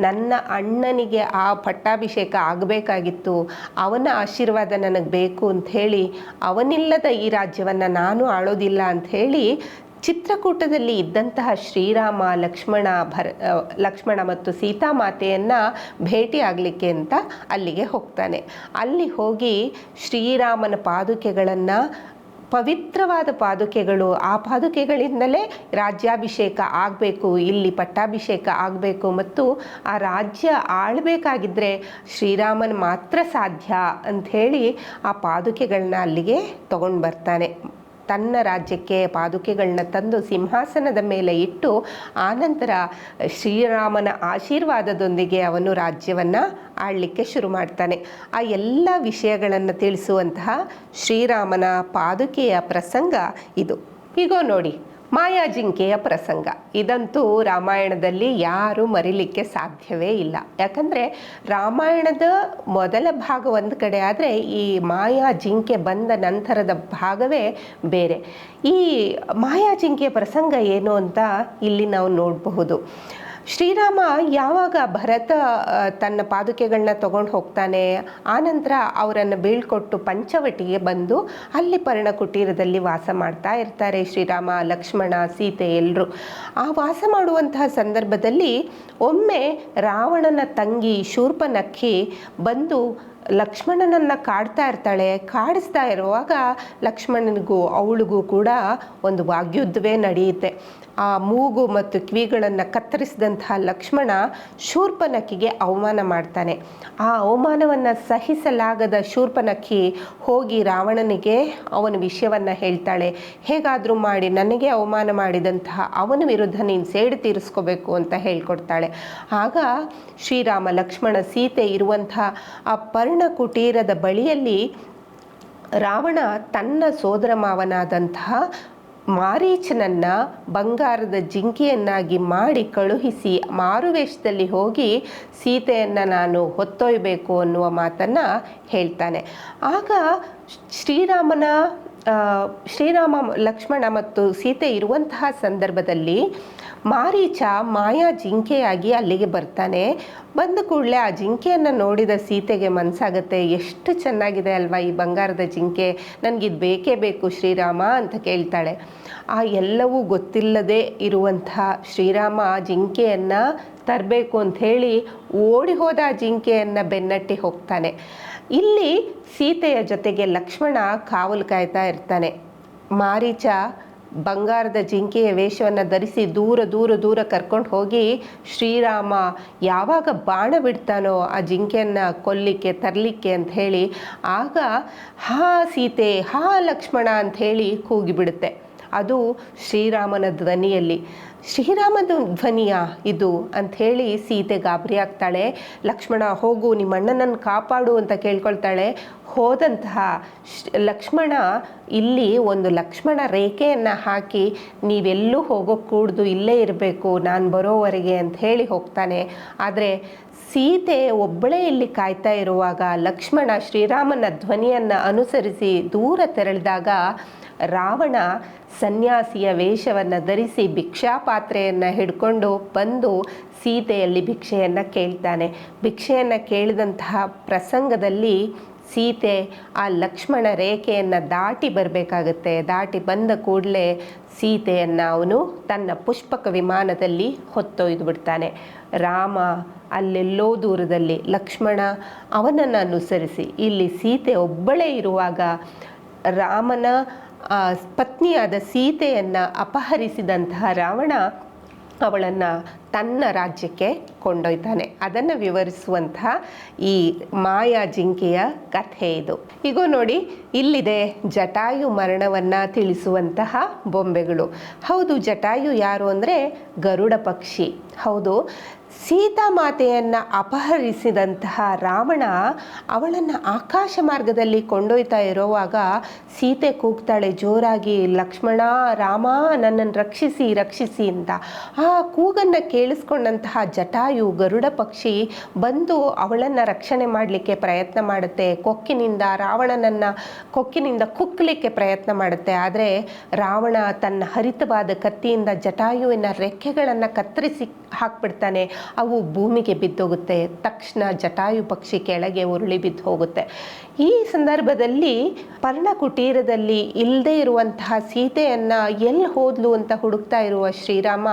ನನ್ನ ಅಣ್ಣನಿಗೆ ಆ ಪಟ್ಟಾಭಿಷೇಕ ಆಗಬೇಕಾಗಿತ್ತು, ಅವನ ಆಶೀರ್ವಾದ ನನಗೆ ಬೇಕು ಅಂಥೇಳಿ ಅವನಿಲ್ಲದ ಈ ರಾಜ್ಯವನ್ನು ನಾನು ಆಳೋದಿಲ್ಲ ಅಂಥೇಳಿ ಚಿತ್ರಕೂಟದಲ್ಲಿ ಇದ್ದಂತಹ ಶ್ರೀರಾಮ ಲಕ್ಷ್ಮಣ ಮತ್ತು ಸೀತಾಮಾತೆಯನ್ನು ಭೇಟಿ ಆಗಲಿಕ್ಕೆ ಅಂತ ಅಲ್ಲಿಗೆ ಹೋಗ್ತಾನೆ. ಅಲ್ಲಿ ಹೋಗಿ ಶ್ರೀರಾಮನ ಪಾದುಕೆಗಳನ್ನು ಪವಿತ್ರವಾದ ಪಾದುಕೆಗಳು, ಆ ಪಾದುಕೆಗಳಿಂದಲೇ ರಾಜ್ಯಾಭಿಷೇಕ ಆಗಬೇಕು, ಇಲ್ಲಿ ಪಟ್ಟಾಭಿಷೇಕ ಆಗಬೇಕು ಮತ್ತು ಆ ರಾಜ್ಯ ಆಳಬೇಕಾಗಿದ್ದರೆ ಶ್ರೀರಾಮನ ಮಾತ್ರ ಸಾಧ್ಯ ಅಂಥೇಳಿ ಆ ಪಾದುಕೆಗಳನ್ನ ಅಲ್ಲಿಗೆ ತಗೊಂಡು ಬರ್ತಾನೆ. ತನ್ನ ರಾಜ್ಯಕ್ಕೆ ಪಾದುಕೆಗಳನ್ನ ತಂದು ಸಿಂಹಾಸನದ ಮೇಲೆ ಇಟ್ಟು ಆನಂತರ ಶ್ರೀರಾಮನ ಆಶೀರ್ವಾದದೊಂದಿಗೆ ಅವನು ರಾಜ್ಯವನ್ನು ಆಳಲಿಕ್ಕೆ ಶುರು ಮಾಡ್ತಾನೆ. ಆ ಎಲ್ಲ ವಿಷಯಗಳನ್ನು ತಿಳಿಸುವಂತಹ ಶ್ರೀರಾಮನ ಪಾದುಕೆಯ ಪ್ರಸಂಗ ಇದು. ಈಗ ನೋಡಿ, ಮಾಯಾಜಿಂಕೆಯ ಪ್ರಸಂಗ. ಇದಂತೂ ರಾಮಾಯಣದಲ್ಲಿ ಯಾರೂ ಮರಿಲಿಕ್ಕೆ ಸಾಧ್ಯವೇ ಇಲ್ಲ. ಯಾಕಂದರೆ ರಾಮಾಯಣದ ಮೊದಲ ಭಾಗ ಒಂದು ಕಡೆ ಆದರೆ ಈ ಮಾಯಾಜಿಂಕೆ ಬಂದ ನಂತರದ ಭಾಗವೇ ಬೇರೆ. ಈ ಮಾಯಾಜಿಂಕೆಯ ಪ್ರಸಂಗ ಏನು ಅಂತ ಇಲ್ಲಿ ನಾವು ನೋಡಬಹುದು. ಶ್ರೀರಾಮ ಯಾವಾಗ ಭರತ ತನ್ನ ಪಾದುಕೆಗಳನ್ನ ತಗೊಂಡು ಹೋಗ್ತಾನೆ, ಆನಂತರ ಅವರನ್ನು ಬೀಳ್ಕೊಟ್ಟು ಪಂಚವಟಿಗೆ ಬಂದು ಅಲ್ಲಿ ಪರ್ಣಕುಟೀರದಲ್ಲಿ ವಾಸ ಮಾಡ್ತಾ ಇರ್ತಾರೆ ಶ್ರೀರಾಮ, ಲಕ್ಷ್ಮಣ, ಸೀತೆ ಎಲ್ಲರೂ. ಆ ವಾಸ ಮಾಡುವಂತಹ ಸಂದರ್ಭದಲ್ಲಿ ಒಮ್ಮೆ ರಾವಣನ ತಂಗಿ ಶೂರ್ಪನಖಿ ಬಂದು ಲಕ್ಷ್ಮಣನನ್ನು ಕಾಡ್ತಾ ಇರ್ತಾಳೆ. ಕಾಡಿಸ್ತಾ ಇರುವಾಗ ಲಕ್ಷ್ಮಣನಿಗೂ ಅವಳಿಗೂ ಕೂಡ ಒಂದು ವಾಗ್ಯುದ್ಧವೇ ನಡೆಯುತ್ತೆ. ಆ ಮೂಗು ಮತ್ತು ಕಿವಿಗಳನ್ನು ಕತ್ತರಿಸಿದಂತಹ ಲಕ್ಷ್ಮಣ ಶೂರ್ಪನಖಿಗೆ ಅವಮಾನ ಮಾಡ್ತಾನೆ. ಆ ಅವಮಾನವನ್ನು ಸಹಿಸಲಾಗದ ಶೂರ್ಪನಖಿ ಹೋಗಿ ರಾವಣನಿಗೆ ಅವನ ವಿಷಯವನ್ನು ಹೇಳ್ತಾಳೆ. ಹೇಗಾದರೂ ಮಾಡಿ ನನಗೆ ಅವಮಾನ ಮಾಡಿದಂತಹ ಅವನ ವಿರುದ್ಧ ನೀನು ಸೇಡು ತೀರಿಸ್ಕೋಬೇಕು ಅಂತ ಹೇಳ್ಕೊಡ್ತಾಳೆ. ಆಗ ಶ್ರೀರಾಮ ಲಕ್ಷ್ಮಣ ಸೀತೆ ಇರುವಂತಹ ಆ ಪರ್ಣಕುಟೀರದ ಬಳಿಯಲ್ಲಿ ರಾವಣ ತನ್ನ ಸೋದರ ಮಾವನಾದಂತಹ ಮಾರೀಚನನ್ನು ಬಂಗಾರದ ಜಿಂಕೆಯನ್ನಾಗಿ ಮಾಡಿ ಕಳುಹಿಸಿ ಮಾರುವೇಷದಲ್ಲಿ ಹೋಗಿ ಸೀತೆಯನ್ನು ನಾನು ಹೊತ್ತೊಯ್ಯಬೇಕು ಅನ್ನುವ ಮಾತನ್ನು ಹೇಳ್ತಾನೆ. ಆಗ ಶ್ರೀರಾಮ ಲಕ್ಷ್ಮಣ ಮತ್ತು ಸೀತೆ ಇರುವಂತಹ ಸಂದರ್ಭದಲ್ಲಿ ಮಾರೀಚ ಮಾಯಾ ಜಿಂಕೆಯಾಗಿ ಅಲ್ಲಿಗೆ ಬರ್ತಾನೆ. ಬಂದ ಕೂಡಲೇ ಆ ಜಿಂಕೆಯನ್ನು ನೋಡಿದ ಸೀತೆಗೆ ಮನಸ್ಸಾಗುತ್ತೆ, ಎಷ್ಟು ಚೆನ್ನಾಗಿದೆ ಅಲ್ವಾ ಈ ಬಂಗಾರದ ಜಿಂಕೆ, ನನಗಿದು ಬೇಕೇ ಬೇಕು ಶ್ರೀರಾಮ ಅಂತ ಕೇಳ್ತಾಳೆ. ಆ ಎಲ್ಲವೂ ಗೊತ್ತಿಲ್ಲದೆ ಇರುವಂಥ ಶ್ರೀರಾಮ ಜಿಂಕೆಯನ್ನು ತರಬೇಕು ಅಂಥೇಳಿ ಓಡಿ ಹೋದ ಆ ಜಿಂಕೆಯನ್ನು ಬೆನ್ನಟ್ಟಿ ಹೋಗ್ತಾನೆ. ಇಲ್ಲಿ ಸೀತೆಯ ಜೊತೆಗೆ ಲಕ್ಷ್ಮಣ ಕಾವಲು ಕಾಯ್ತಾ ಇರ್ತಾನೆ. ಮಾರೀಚ ಬಂಗಾರದ ಜಿಂಕೆಯ ವೇಷವನ್ನು ಧರಿಸಿ ದೂರ ದೂರ ದೂರ ಕರ್ಕೊಂಡು ಹೋಗಿ ಶ್ರೀರಾಮ ಯಾವಾಗ ಬಾಣ ಬಿಡ್ತಾನೋ ಆ ಜಿಂಕೆಯನ್ನು ಕೊಲ್ಲಿಕ್ಕೆ ತರಲಿಕ್ಕೆ ಅಂತ ಹೇಳಿ, ಆಗ ಹಾ ಸೀತೆ ಹಾ ಲಕ್ಷ್ಮಣ ಅಂಥೇಳಿ ಕೂಗಿಬಿಡುತ್ತೆ. ಅದು ಶ್ರೀರಾಮನ ಧ್ವನಿಯಲ್ಲಿ. ಶ್ರೀರಾಮನ ಧ್ವನಿಯ ಇದು ಅಂಥೇಳಿ ಸೀತೆ ಗಾಬರಿ ಆಗ್ತಾಳೆ. ಲಕ್ಷ್ಮಣ ಹೋಗು ನಿಮ್ಮ ಅಣ್ಣನನ್ನು ಕಾಪಾಡು ಅಂತ ಕೇಳ್ಕೊಳ್ತಾಳೆ. ಹೋದಂತಹ ಲಕ್ಷ್ಮಣ ಇಲ್ಲಿ ಒಂದು ಲಕ್ಷ್ಮಣ ರೇಖೆಯನ್ನು ಹಾಕಿ ನೀವೆಲ್ಲೂ ಹೋಗೋಕ್ಕೂಡ್ದು, ಇಲ್ಲೇ ಇರಬೇಕು ನಾನು ಬರೋವರೆಗೆ ಅಂತ ಹೇಳಿ ಹೋಗ್ತಾನೆ. ಆದರೆ ಸೀತೆ ಒಬ್ಬಳೇ ಇಲ್ಲಿ ಕಾಯ್ತಾ ಇರುವಾಗ ಲಕ್ಷ್ಮಣ ಶ್ರೀರಾಮನ ಧ್ವನಿಯನ್ನು ಅನುಸರಿಸಿ ದೂರ ತೆರಳಿದಾಗ ರಾವಣ ಸನ್ಯಾಸಿಯ ವೇಷವನ್ನು ಧರಿಸಿ ಭಿಕ್ಷಾ ಪಾತ್ರೆಯನ್ನು ಹಿಡ್ಕೊಂಡು ಬಂದು ಸೀತೆಯಲ್ಲಿ ಭಿಕ್ಷೆಯನ್ನು ಕೇಳ್ತಾನೆ. ಭಿಕ್ಷೆಯನ್ನು ಕೇಳಿದಂತಹ ಪ್ರಸಂಗದಲ್ಲಿ ಸೀತೆ ಆ ಲಕ್ಷ್ಮಣ ರೇಖೆಯನ್ನು ದಾಟಿ ಬರಬೇಕಾಗತ್ತೆ. ದಾಟಿ ಬಂದ ಕೂಡಲೇ ಸೀತೆಯನ್ನು ಅವನು ತನ್ನ ಪುಷ್ಪಕ ವಿಮಾನದಲ್ಲಿ ಹೊತ್ತೊಯ್ದು ಬಿಡ್ತಾನೆ. ರಾಮ ಅಲ್ಲೆಲ್ಲೋ ದೂರದಲ್ಲಿ, ಲಕ್ಷ್ಮಣ ಅವನನ್ನು ಅನುಸರಿಸಿ. ಇಲ್ಲಿ ಸೀತೆ ಒಬ್ಬಳೇ ಇರುವಾಗ ರಾಮನ ಪತ್ನಿಯಾದ ಸೀತೆಯನ್ನು ಅಪಹರಿಸಿದಂತಹ ರಾವಣ ಅವಳನ್ನು ತನ್ನ ರಾಜ್ಯಕ್ಕೆ ಕೊಂಡೊಯ್ತಾನೆ. ಅದನ್ನು ವಿವರಿಸುವಂತಹ ಈ ಮಾಯಾ ಜಿಂಕೆಯ ಕಥೆ ಇದು. ಈಗ ನೋಡಿ, ಇಲ್ಲಿದೆ ಜಟಾಯು ಮರಣವನ್ನು ತಿಳಿಸುವಂತಹ ಬೊಂಬೆಗಳು. ಹೌದು, ಜಟಾಯು ಯಾರು ಅಂದರೆ ಗರುಡ ಪಕ್ಷಿ. ಹೌದು, ಸೀತಾಮಾತೆಯನ್ನು ಅಪಹರಿಸಿದಂತಹ ರಾವಣ ಅವಳನ್ನು ಆಕಾಶ ಮಾರ್ಗದಲ್ಲಿ ಕೊಂಡೊಯ್ತಾ ಇರುವಾಗ ಸೀತೆ ಕೂಗ್ತಾಳೆ ಜೋರಾಗಿ, ಲಕ್ಷ್ಮಣ ರಾಮ ನನ್ನನ್ನು ರಕ್ಷಿಸಿ ರಕ್ಷಿಸಿ ಅಂತ. ಆ ಕೂಗನ್ನು ಕೇಳಿಸ್ಕೊಂಡಂತಹ ಜಟಾಯು ಗರುಡ ಪಕ್ಷಿ ಬಂದು ಅವಳನ್ನು ರಕ್ಷಣೆ ಮಾಡಲಿಕ್ಕೆ ಪ್ರಯತ್ನ ಮಾಡುತ್ತೆ. ರಾವಣನನ್ನು ಕೊಕ್ಕಿನಿಂದ ಕುಕ್ಕಲಿಕ್ಕೆ ಪ್ರಯತ್ನ ಮಾಡುತ್ತೆ. ಆದರೆ ರಾವಣ ತನ್ನ ಹರಿತವಾದ ಕತ್ತಿಯಿಂದ ಜಟಾಯುವಿನ ರೆಕ್ಕೆಗಳನ್ನು ಕತ್ತರಿಸಿ ಹಾಕ್ಬಿಡ್ತಾನೆ. ಅವು ಭೂಮಿಗೆ ಬಿದ್ದೋಗುತ್ತೆ. ತಕ್ಷಣ ಜಟಾಯು ಪಕ್ಷಿ ಕೆಳಗೆ ಉರುಳಿ ಬಿದ್ದು ಹೋಗುತ್ತೆ. ಈ ಸಂದರ್ಭದಲ್ಲಿ ಪರ್ಣಕುಟೀರದಲ್ಲಿ ಇಲ್ಲದೆ ಇರುವಂತಹ ಸೀತೆಯನ್ನು ಎಲ್ಲಿ ಹೋದ್ಲು ಅಂತ ಹುಡುಕ್ತಾ ಇರುವ ಶ್ರೀರಾಮ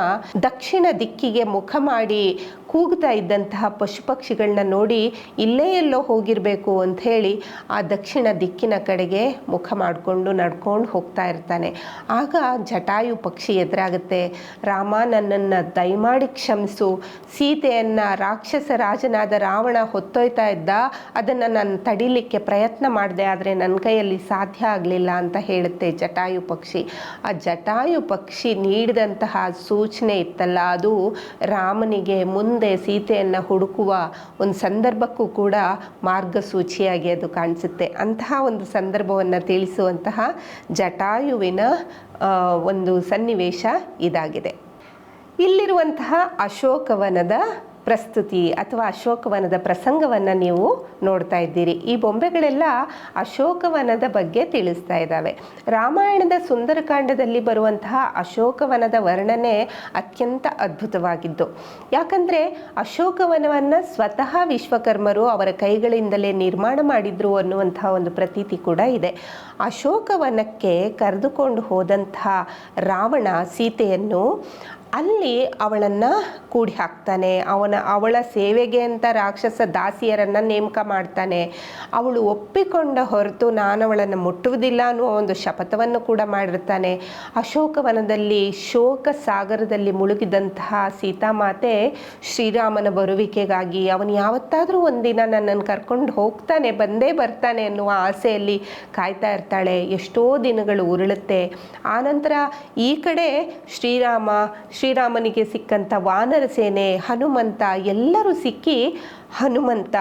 ದಕ್ಷಿಣ ದಿಕ್ಕಿಗೆ ಮುಖ ಮಾಡಿ ಕೂಗ್ತಾ ಇದ್ದಂತಹ ಪಶು ಪಕ್ಷಿಗಳನ್ನ ನೋಡಿ ಇಲ್ಲೇ ಎಲ್ಲೋ ಹೋಗಿರಬೇಕು ಅಂಥೇಳಿ ಆ ದಕ್ಷಿಣ ದಿಕ್ಕಿನ ಕಡೆಗೆ ಮುಖ ಮಾಡಿಕೊಂಡು ನಡ್ಕೊಂಡು ಹೋಗ್ತಾ ಇರ್ತಾನೆ. ಆಗ ಜಟಾಯು ಪಕ್ಷಿ ಎದುರಾಗುತ್ತೆ. ರಾಮ, ನನ್ನನ್ನು ದಯಮಾಡಿ ಕ್ಷಮಿಸು, ಸೀತೆಯನ್ನು ರಾಕ್ಷಸ ರಾಜನಾದ ರಾವಣ ಹೊತ್ತೊಯ್ತಾ ಇದ್ದ, ಅದನ್ನು ನಾನು ತಡಿಲಿಕ್ಕೆ ಪ್ರಯತ್ನ ಮಾಡಿದೆ, ಆದರೆ ನನ್ನ ಕೈಯಲ್ಲಿ ಸಾಧ್ಯ ಆಗಲಿಲ್ಲ ಅಂತ ಹೇಳುತ್ತೆ ಜಟಾಯು ಪಕ್ಷಿ. ಆ ಜಟಾಯು ಪಕ್ಷಿ ನೀಡಿದಂತಹ ಸೂಚನೆ ಇತ್ತಲ್ಲ, ಅದು ರಾಮನಿಗೆ ಮುಂದೆ ಸೀತೆಯನ್ನು ಹುಡುಕುವ ಒಂದು ಸಂದರ್ಭಕ್ಕೂ ಕೂಡ ಮಾರ್ಗಸೂಚಿಯಾಗಿ ಅದು ಕಾಣಿಸುತ್ತೆ. ಅಂತಹ ಒಂದು ಸಂದರ್ಭವನ್ನು ತಿಳಿಸುವಂತಹ ಜಟಾಯುವಿನ ಒಂದು ಸನ್ನಿವೇಶ ಇದಾಗಿದೆ. ಇಲ್ಲಿರುವಂತಹ ಅಶೋಕವನದ ಪ್ರಸ್ತುತಿ ಅಥವಾ ಅಶೋಕವನದ ಪ್ರಸಂಗವನ್ನು ನೀವು ನೋಡ್ತಾ ಇದ್ದೀರಿ. ಈ ಬೊಂಬೆಗಳೆಲ್ಲ ಅಶೋಕವನದ ಬಗ್ಗೆ ತಿಳಿಸ್ತಾ ಇದ್ದಾವೆ. ರಾಮಾಯಣದ ಸುಂದರಕಾಂಡದಲ್ಲಿ ಬರುವಂತಹ ಅಶೋಕವನದ ವರ್ಣನೆ ಅತ್ಯಂತ ಅದ್ಭುತವಾಗಿದ್ದು, ಯಾಕಂದರೆ ಅಶೋಕವನವನ್ನು ಸ್ವತಃ ವಿಶ್ವಕರ್ಮರು ಅವರ ಕೈಗಳಿಂದಲೇ ನಿರ್ಮಾಣ ಮಾಡಿದ್ರು ಅನ್ನುವಂತಹ ಒಂದು ಪ್ರತೀತಿ ಕೂಡ ಇದೆ. ಅಶೋಕವನಕ್ಕೆ ಕರೆದುಕೊಂಡು ಹೋದಂತಹ ರಾವಣ ಸೀತೆಯನ್ನು ಅಲ್ಲಿ ಅವಳನ್ನು ಕೂಡಿ ಹಾಕ್ತಾನೆ. ಅವಳ ಸೇವೆಗೆ ಅಂತ ರಾಕ್ಷಸ ದಾಸಿಯರನ್ನು ನೇಮಕ ಮಾಡ್ತಾನೆ. ಅವಳು ಒಪ್ಪಿಕೊಂಡ ಹೊರತು ನಾನು ಅವಳನ್ನು ಮುಟ್ಟುವುದಿಲ್ಲ ಅನ್ನುವ ಒಂದು ಶಪಥವನ್ನು ಕೂಡ ಮಾಡಿರ್ತಾನೆ. ಅಶೋಕವನದಲ್ಲಿ ಶೋಕ ಸಾಗರದಲ್ಲಿ ಮುಳುಗಿದಂತಹ ಸೀತಾಮಾತೆ ಶ್ರೀರಾಮನ ಬರುವಿಕೆಗಾಗಿ ಅವನು ಯಾವತ್ತಾದರೂ ಒಂದಿನ ನನ್ನನ್ನು ಕರ್ಕೊಂಡು ಹೋಗ್ತಾನೆ, ಬಂದೇ ಬರ್ತಾನೆ ಅನ್ನುವ ಆಸೆಯಲ್ಲಿ ಕಾಯ್ತಾ ಇರ್ತಾಳೆ. ಎಷ್ಟೋ ದಿನಗಳು ಉರುಳುತ್ತೆ. ಆನಂತರ ಈ ಕಡೆ ಶ್ರೀರಾಮನಿಗೆ ಸಿಕ್ಕಂಥ ವಾನರ ಸೇನೆ, ಹನುಮಂತ ಎಲ್ಲರೂ ಸಿಕ್ಕಿ ಹನುಮಂತ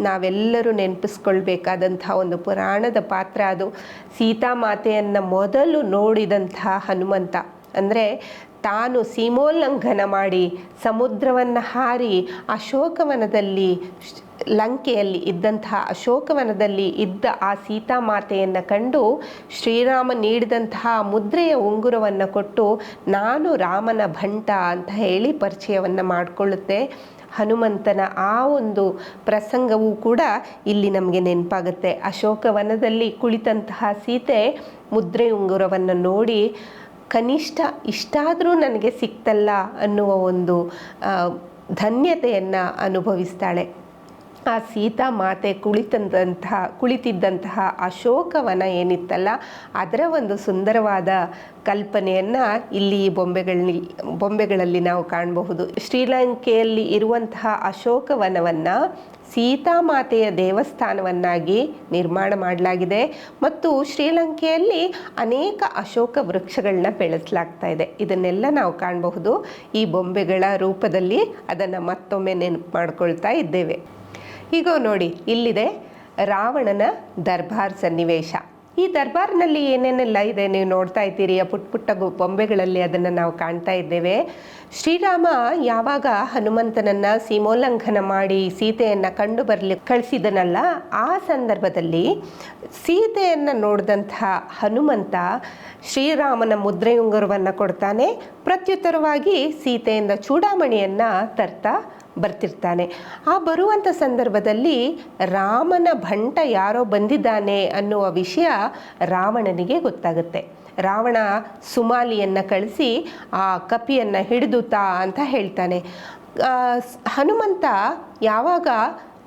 ನಾವೆಲ್ಲರೂ ನೆನಪಿಸ್ಕೊಳ್ಬೇಕಾದಂಥ ಒಂದು ಪುರಾಣದ ಪಾತ್ರ ಅದು. ಸೀತಾಮಾತೆಯನ್ನು ಮೊದಲು ನೋಡಿದಂಥ ಹನುಮಂತ ಅಂದರೆ ತಾನು ಸೀಮೋಲ್ಲಂಘನ ಮಾಡಿ ಸಮುದ್ರವನ್ನು ಹಾರಿ ಅಶೋಕವನದಲ್ಲಿ ಲಂಕೆಯಲ್ಲಿ ಇದ್ದಂತಹ ಅಶೋಕವನದಲ್ಲಿ ಇದ್ದ ಆ ಸೀತಾಮಾತೆಯನ್ನು ಕಂಡು ಶ್ರೀರಾಮ ನೀಡಿದಂತಹ ಮುದ್ರೆಯ ಉಂಗುರವನ್ನು ಕೊಟ್ಟು ನಾನು ರಾಮನ ಭಂಟ ಅಂತ ಹೇಳಿ ಪರಿಚಯವನ್ನು ಮಾಡಿಕೊಳ್ಳುತ್ತೆ. ಹನುಮಂತನ ಆ ಒಂದು ಪ್ರಸಂಗವೂ ಕೂಡ ಇಲ್ಲಿ ನಮಗೆ ನೆನಪಾಗುತ್ತೆ. ಅಶೋಕವನದಲ್ಲಿ ಕುಳಿತಂತಹ ಸೀತೆ ಮುದ್ರೆ ಉಂಗುರವನ್ನು ನೋಡಿ ಕನಿಷ್ಠ ಇಷ್ಟಾದರೂ ನನಗೆ ಸಿಕ್ತಲ್ಲ ಅನ್ನುವ ಧನ್ಯತೆಯನ್ನು ಅನುಭವಿಸ್ತಾಳೆ. ಆ ಸೀತಾಮಾತೆ ಕುಳಿತಿದ್ದಂತಹ ಅಶೋಕವನ ಏನಿತ್ತಲ್ಲ ಅದರ ಒಂದು ಸುಂದರವಾದ ಕಲ್ಪನೆಯನ್ನು ಇಲ್ಲಿ ಈ ಬೊಂಬೆಗಳಲ್ಲಿ ನಾವು ಕಾಣಬಹುದು. ಶ್ರೀಲಂಕೆಯಲ್ಲಿ ಇರುವಂತಹ ಅಶೋಕವನವನ್ನು ಸೀತಾಮಾತೆಯ ದೇವಸ್ಥಾನವನ್ನಾಗಿ ನಿರ್ಮಾಣ ಮಾಡಲಾಗಿದೆ ಮತ್ತು ಶ್ರೀಲಂಕೆಯಲ್ಲಿ ಅನೇಕ ಅಶೋಕ ವೃಕ್ಷಗಳನ್ನ ಬೆಳೆಸಲಾಗ್ತಾ ಇದೆ. ಇದನ್ನೆಲ್ಲ ನಾವು ಕಾಣಬಹುದು ಈ ಬೊಂಬೆಗಳ ರೂಪದಲ್ಲಿ. ಅದನ್ನು ಮತ್ತೊಮ್ಮೆ ನೆನಪು ಮಾಡ್ಕೊಳ್ತಾ ಇದ್ದೇವೆ. ಈಗ ನೋಡಿ, ಇಲ್ಲಿದೆ ರಾವಣನ ದರ್ಬಾರ್ ಸನ್ನಿವೇಶ. ಈ ದರ್ಬಾರ್ನಲ್ಲಿ ಏನೇನೆಲ್ಲ ಇದೆ ನೀವು ನೋಡ್ತಾ ಇದ್ದೀರಿ. ಆ ಪುಟ್ಟ ಬೊಂಬೆಗಳಲ್ಲಿ ಅದನ್ನು ನಾವು ಕಾಣ್ತಾ ಇದ್ದೇವೆ. ಶ್ರೀರಾಮ ಯಾವಾಗ ಹನುಮಂತನನ್ನು ಸೀಮೋಲ್ಲಂಘನ ಮಾಡಿ ಸೀತೆಯನ್ನು ಕಂಡು ಕಳಿಸಿದನಲ್ಲ, ಆ ಸಂದರ್ಭದಲ್ಲಿ ಸೀತೆಯನ್ನು ನೋಡಿದಂಥ ಹನುಮಂತ ಶ್ರೀರಾಮನ ಮುದ್ರೆಯುಂಗುರವನ್ನು ಕೊಡ್ತಾನೆ. ಪ್ರತ್ಯುತ್ತರವಾಗಿ ಸೀತೆಯಿಂದ ಚೂಡಾಮಣಿಯನ್ನು ತರ್ತಾ ಬರ್ತಿರ್ತಾನೆ. ಆ ಬರುವಂಥ ಸಂದರ್ಭದಲ್ಲಿ ರಾಮನ ಭಂಟ ಯಾರೋ ಬಂದಿದ್ದಾನೆ ಅನ್ನುವ ವಿಷಯ ರಾವಣನಿಗೆ ಗೊತ್ತಾಗುತ್ತೆ. ರಾವಣ ಸುಮಾಲಿಯನ್ನು ಕಳಿಸಿ ಆ ಕಪಿಯನ್ನು ಹಿಡಿದು ಅಂತ ಹೇಳ್ತಾನೆ. ಹನುಮಂತ ಯಾವಾಗ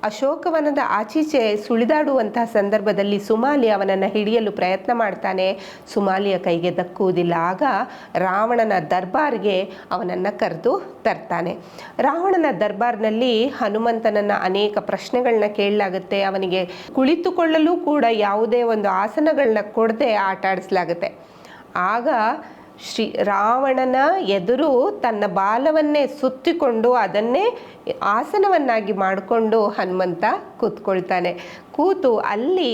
ಅಶೋಕವನದ ಆಚೀಚೆ ಸುಳಿದಾಡುವಂತಹ ಸಂದರ್ಭದಲ್ಲಿ ಸುಮಾಲಿ ಅವನನ್ನು ಹಿಡಿಯಲು ಪ್ರಯತ್ನ ಮಾಡ್ತಾನೆ. ಸುಮಾಲಿಯ ಕೈಗೆ ದಕ್ಕುವುದಿಲ್ಲ. ಆಗ ರಾವಣನ ದರ್ಬಾರ್ಗೆ ಅವನನ್ನು ಕರೆದು ತರ್ತಾನೆ. ರಾವಣನ ದರ್ಬಾರ್ನಲ್ಲಿ ಹನುಮಂತನನ್ನು ಅನೇಕ ಪ್ರಶ್ನೆಗಳನ್ನ ಕೇಳಲಾಗುತ್ತೆ. ಅವನಿಗೆ ಕುಳಿತುಕೊಳ್ಳಲು ಕೂಡ ಯಾವುದೇ ಒಂದು ಆಸನಗಳನ್ನ ಕೊಡದೆ ಆಟ ಆಡಿಸಲಾಗುತ್ತೆ. ಆಗ ರಾವಣನ ಎದುರು ತನ್ನ ಬಾಲವನ್ನೇ ಸುತ್ತಿಕೊಂಡು ಅದನ್ನೇ ಆಸನವನ್ನಾಗಿ ಮಾಡಿಕೊಂಡು ಹನುಮಂತ ಕೂತ್ಕೊಳ್ತಾನೆ. ಕೂತು ಅಲ್ಲಿ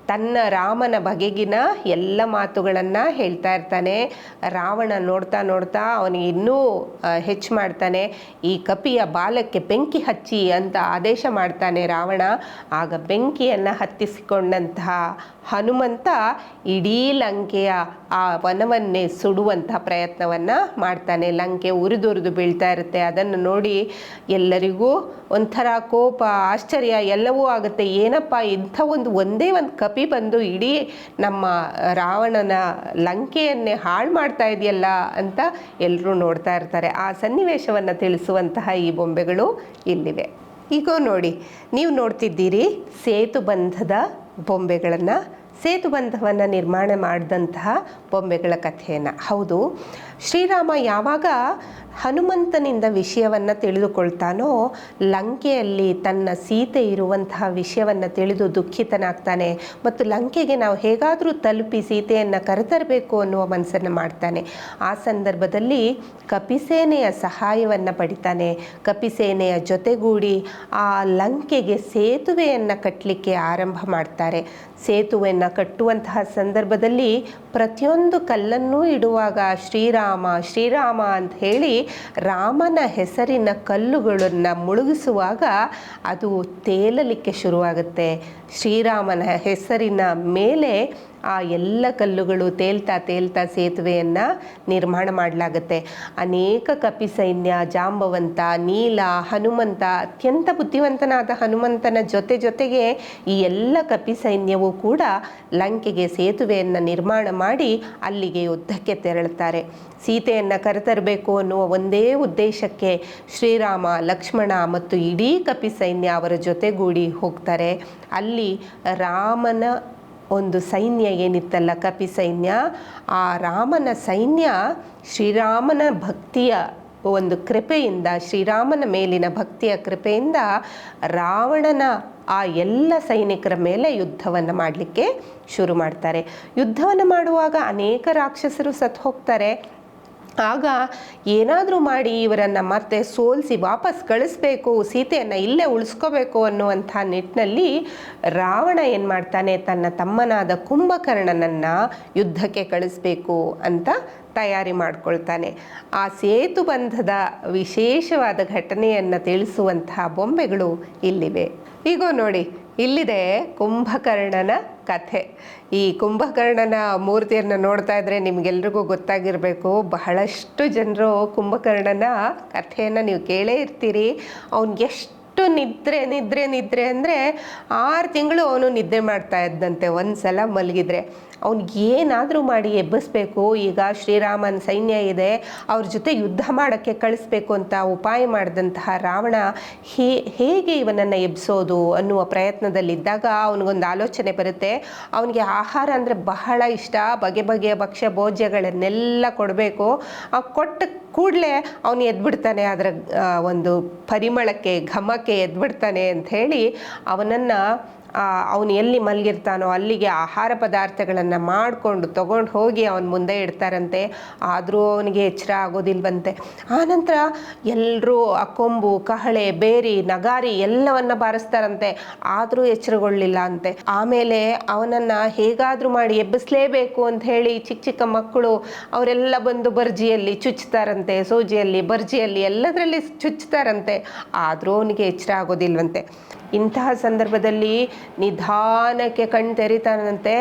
ತನ್ನ ರಾಮನ ಬಗೆಗಿನ ಎಲ್ಲ ಮಾತುಗಳನ್ನು ಹೇಳ್ತಾ ಇರ್ತಾನೆ. ರಾವಣ ನೋಡ್ತಾ ನೋಡ್ತಾ ಅವನಿಗೆ ಇನ್ನೂ ಹೆಚ್ಚು ಮಾಡ್ತಾನೆ. ಈ ಕಪಿಯ ಬಾಲಕ್ಕೆ ಬೆಂಕಿ ಹಚ್ಚಿ ಅಂತ ಆದೇಶ ಮಾಡ್ತಾನೆ ರಾವಣ. ಆಗ ಬೆಂಕಿಯನ್ನು ಹತ್ತಿಸಿಕೊಂಡಂತಹ ಹನುಮಂತ ಇಡೀ ಲಂಕೆಯ ಆ ವನವನ್ನೇ ಸುಡುವಂತಹ ಪ್ರಯತ್ನವನ್ನು ಮಾಡ್ತಾನೆ. ಲಂಕೆ ಉರಿದುರಿದು ಬೀಳ್ತಾ ಇರುತ್ತೆ. ಅದನ್ನು ನೋಡಿ ಎಲ್ಲರಿಗೂ ಒಂಥರ ಕೋಪ, ಆಶ್ಚರ್ಯ ಎಲ್ಲವೂ ಆಗುತ್ತೆ. ಏನಪ್ಪ ಇಂಥ ಒಂದೇ ಒಂದು ಕಪಿ ಬಂದು ಇಡೀ ನಮ್ಮ ರಾವಣನ ಲಂಕೆಯನ್ನೇ ಹಾಳು ಮಾಡ್ತಾ ಇದೆಯಲ್ಲ ಅಂತ ಎಲ್ಲರೂ ನೋಡ್ತಾ ಇರ್ತಾರೆ. ಆ ಸನ್ನಿವೇಶವನ್ನು ತಿಳಿಸುವಂತಹ ಈ ಬೊಂಬೆಗಳು ಇಲ್ಲಿವೆ. ಈಗ ನೋಡಿ, ನೀವು ನೋಡ್ತಿದ್ದೀರಿ ಸೇತುಬಂಧದ ಬೊಂಬೆಗಳನ್ನು. ಸೇತುಬಂಧವನ್ನು ನಿರ್ಮಾಣ ಮಾಡಿದಂತಹ ಬೊಂಬೆಗಳ ಕಥೆಯನ್ನು. ಹೌದು, ಶ್ರೀರಾಮ ಯಾವಾಗ ಹನುಮಂತನಿಂದ ವಿಷಯವನ್ನು ತಿಳಿದುಕೊಳ್ತಾನೋ ಲಂಕೆಯಲ್ಲಿ ತನ್ನ ಸೀತೆ ಇರುವಂತಹ ವಿಷಯವನ್ನು ತಿಳಿದು ದುಃಖಿತನಾಗ್ತಾನೆ ಮತ್ತು ಲಂಕೆಗೆ ನಾವು ಹೇಗಾದರೂ ತಲುಪಿ ಸೀತೆಯನ್ನು ಕರೆತರಬೇಕು ಅನ್ನುವ ಮನಸ್ಸನ್ನು ಮಾಡ್ತಾನೆ. ಆ ಸಂದರ್ಭದಲ್ಲಿ ಕಪಿಸೇನೆಯ ಸಹಾಯವನ್ನು ಪಡಿತಾನೆ. ಕಪಿಸೇನೆಯ ಜೊತೆಗೂಡಿ ಆ ಲಂಕೆಗೆ ಸೇತುವೆಯನ್ನು ಕಟ್ಟಲಿಕ್ಕೆ ಆರಂಭ ಮಾಡ್ತಾರೆ. ಸೇತುವೆಯನ್ನು ಕಟ್ಟುವಂತಹ ಸಂದರ್ಭದಲ್ಲಿ ಪ್ರತಿಯೊಂದು ಕಲ್ಲನ್ನೂ ಇಡುವಾಗ ಶ್ರೀರಾಮ ಅಂತ ಹೇಳಿ ರಾಮನ ಹೆಸರಿನ ಕಲ್ಲುಗಳನ್ನು ಮುಳುಗಿಸುವಾಗ ಅದು ತೇಲಲಿಕ್ಕೆ ಶುರುವಾಗುತ್ತೆ. ಶ್ರೀರಾಮನ ಹೆಸರಿನ ಮೇಲೆ ಆ ಎಲ್ಲ ಕಲ್ಲುಗಳು ತೇಲ್ತಾ ತೇಲ್ತಾ ಸೇತುವೆಯನ್ನು ನಿರ್ಮಾಣ ಮಾಡಲಾಗುತ್ತೆ. ಅನೇಕ ಕಪಿ ಸೈನ್ಯ, ಜಾಂಬವಂತ, ನೀಲ, ಹನುಮಂತ, ಅತ್ಯಂತ ಬುದ್ಧಿವಂತನಾದ ಹನುಮಂತನ ಜೊತೆಗೆ ಈ ಎಲ್ಲ ಕಪಿ ಸೈನ್ಯವೂ ಕೂಡ ಲಂಕೆಗೆ ಸೇತುವೆಯನ್ನು ನಿರ್ಮಾಣ ಮಾಡಿ ಅಲ್ಲಿಗೆ ಯುದ್ಧಕ್ಕೆ ತೆರಳುತ್ತಾರೆ. ಸೀತೆಯನ್ನು ಕರೆತರಬೇಕು ಅನ್ನುವ ಒಂದೇ ಉದ್ದೇಶಕ್ಕೆ ಶ್ರೀರಾಮ, ಲಕ್ಷ್ಮಣ ಮತ್ತು ಇಡೀ ಕಪಿ ಸೈನ್ಯ ಅವರ ಜೊತೆಗೂಡಿ ಹೋಗ್ತಾರೆ. ಅಲ್ಲಿ ರಾಮನ ಒಂದು ಸೈನ್ಯ ಏನಿತ್ತಲ್ಲ, ಕಪಿ ಸೈನ್ಯ, ಆ ರಾಮನ ಸೈನ್ಯ ಶ್ರೀರಾಮನ ಭಕ್ತಿಯ ಒಂದು ಕೃಪೆಯಿಂದ, ಶ್ರೀರಾಮನ ಮೇಲಿನ ಭಕ್ತಿಯ ಕೃಪೆಯಿಂದ ರಾವಣನ ಆ ಎಲ್ಲ ಸೈನಿಕರ ಮೇಲೆ ಯುದ್ಧವನ್ನು ಮಾಡಲಿಕ್ಕೆ ಶುರು ಮಾಡ್ತಾರೆ. ಯುದ್ಧವನ್ನು ಮಾಡುವಾಗ ಅನೇಕ ರಾಕ್ಷಸರು ಸತ್ತು ಹೋಗ್ತಾರೆ. ಆಗ ಏನಾದರೂ ಮಾಡಿ ಇವರನ್ನು ಮತ್ತೆ ಸೋಲಿಸಿ ವಾಪಸ್ ಕಳಿಸ್ಬೇಕು, ಸೀತೆಯನ್ನು ಇಲ್ಲೇ ಉಳಿಸ್ಕೋಬೇಕು ಅನ್ನುವಂಥ ನಿಟ್ಟಿನಲ್ಲಿ ರಾವಣ ಏನು ಮಾಡ್ತಾನೆ, ತನ್ನ ತಮ್ಮನಾದ ಕುಂಭಕರ್ಣನನ್ನು ಯುದ್ಧಕ್ಕೆ ಕಳಿಸ್ಬೇಕು ಅಂತ ತಯಾರಿ ಮಾಡ್ಕೊಳ್ತಾನೆ. ಆ ಸೇತುಬಂಧದ ವಿಶೇಷವಾದ ಘಟನೆಯನ್ನು ತಿಳಿಸುವಂತಹ ಬೊಂಬೆಗಳು ಇಲ್ಲಿವೆ. ಈಗ ನೋಡಿ, ಇಲ್ಲಿದೆ ಕುಂಭಕರ್ಣನ ಕಥೆ. ಈ ಕುಂಭಕರ್ಣನ ಮೂರ್ತಿಯನ್ನು ನೋಡ್ತಾ ಇದ್ರೆ ನಿಮಗೆಲ್ರಿಗೂ ಗೊತ್ತಾಗಿರಬೇಕು, ಬಹಳಷ್ಟು ಜನರು ಕುಂಭಕರ್ಣನ ಕಥೆಯನ್ನು ನೀವು ಕೇಳೇ ಇರ್ತೀರಿ. ಅವ್ನಿಗೆ ಎಷ್ಟು ನಿದ್ರೆ ಅಂದರೆ 6 ತಿಂಗಳು ಅವನು ನಿದ್ದೆ ಮಾಡ್ತಾ ಇದ್ದಂತೆ. ಒಂದು ಸಲ ಮಲಗಿದ್ರೆ ಅವ್ನಿಗೆ ಏನಾದರೂ ಮಾಡಿ ಎಬ್ಬಿಸ್ಬೇಕು, ಈಗ ಶ್ರೀರಾಮನ ಸೈನ್ಯ ಇದೆ, ಅವ್ರ ಜೊತೆ ಯುದ್ಧ ಮಾಡೋಕ್ಕೆ ಕಳಿಸ್ಬೇಕು ಅಂತ ಉಪಾಯ ಮಾಡಿದಂತಹ ರಾವಣ ಹೇಗೆ ಇವನನ್ನು ಎಬ್ಬಿಸೋದು ಅನ್ನುವ ಪ್ರಯತ್ನದಲ್ಲಿದ್ದಾಗ ಅವನಿಗೊಂದು ಆಲೋಚನೆ ಬರುತ್ತೆ. ಅವನಿಗೆ ಆಹಾರ ಅಂದರೆ ಬಹಳ ಇಷ್ಟ, ಬಗೆ ಬಗೆಯ ಭಕ್ಷ್ಯ ಭೋಜ್ಯಗಳನ್ನೆಲ್ಲ ಕೊಡಬೇಕು. ಕೊಟ್ಟ ಕೂಡಲೇ ಅವನು ಎದ್ಬಿಡ್ತಾನೆ, ಅದರ ಒಂದು ಪರಿಮಳಕ್ಕೆ, ಘಮಕ್ಕೆ ಎದ್ಬಿಡ್ತಾನೆ ಅಂಥೇಳಿ ಅವನನ್ನು ಅವನು ಎಲ್ಲಿ ಮಲಗಿರ್ತಾನೋ ಅಲ್ಲಿಗೆ ಆಹಾರ ಪದಾರ್ಥಗಳನ್ನು ಮಾಡಿಕೊಂಡು ತಗೊಂಡು ಹೋಗಿ ಅವನ ಮುಂದೆ ಇಡ್ತಾರಂತೆ. ಆದರೂ ಅವನಿಗೆ ಎಚ್ಚರ ಆಗೋದಿಲ್ವಂತೆ. ಆನಂತರ ಎಲ್ಲರೂ ಆ ಕೊಂಬು, ಕಹಳೆ, ಬೇರಿ, ನಗಾರಿ ಎಲ್ಲವನ್ನ ಬಾರಿಸ್ತಾರಂತೆ. ಆದರೂ ಎಚ್ಚರಗೊಳ್ಳಿಲ್ಲ ಅಂತೆ. ಆಮೇಲೆ ಅವನನ್ನು ಹೇಗಾದರೂ ಮಾಡಿ ಎಬ್ಬಿಸ್ಲೇಬೇಕು ಅಂತ ಹೇಳಿ ಚಿಕ್ಕ ಚಿಕ್ಕ ಮಕ್ಕಳು ಅವರೆಲ್ಲ ಬಂದು ಬರ್ಜಿಯಲ್ಲಿ ಚುಚ್ತಾರಂತೆ, ಸೂಜಿಯಲ್ಲಿ, ಬರ್ಜಿಯಲ್ಲಿ ಎಲ್ಲದರಲ್ಲಿ ಚುಚ್ತಾರಂತೆ. ಆದರೂ ಅವನಿಗೆ ಎಚ್ಚರ ಆಗೋದಿಲ್ವಂತೆ. ಇಂತಹ ಸಂದರ್ಭದಲ್ಲಿ ನಿಧಾನಕ್ಕೆ ಕಣ್ಣು ತೆರಿತಾನಂತೆ.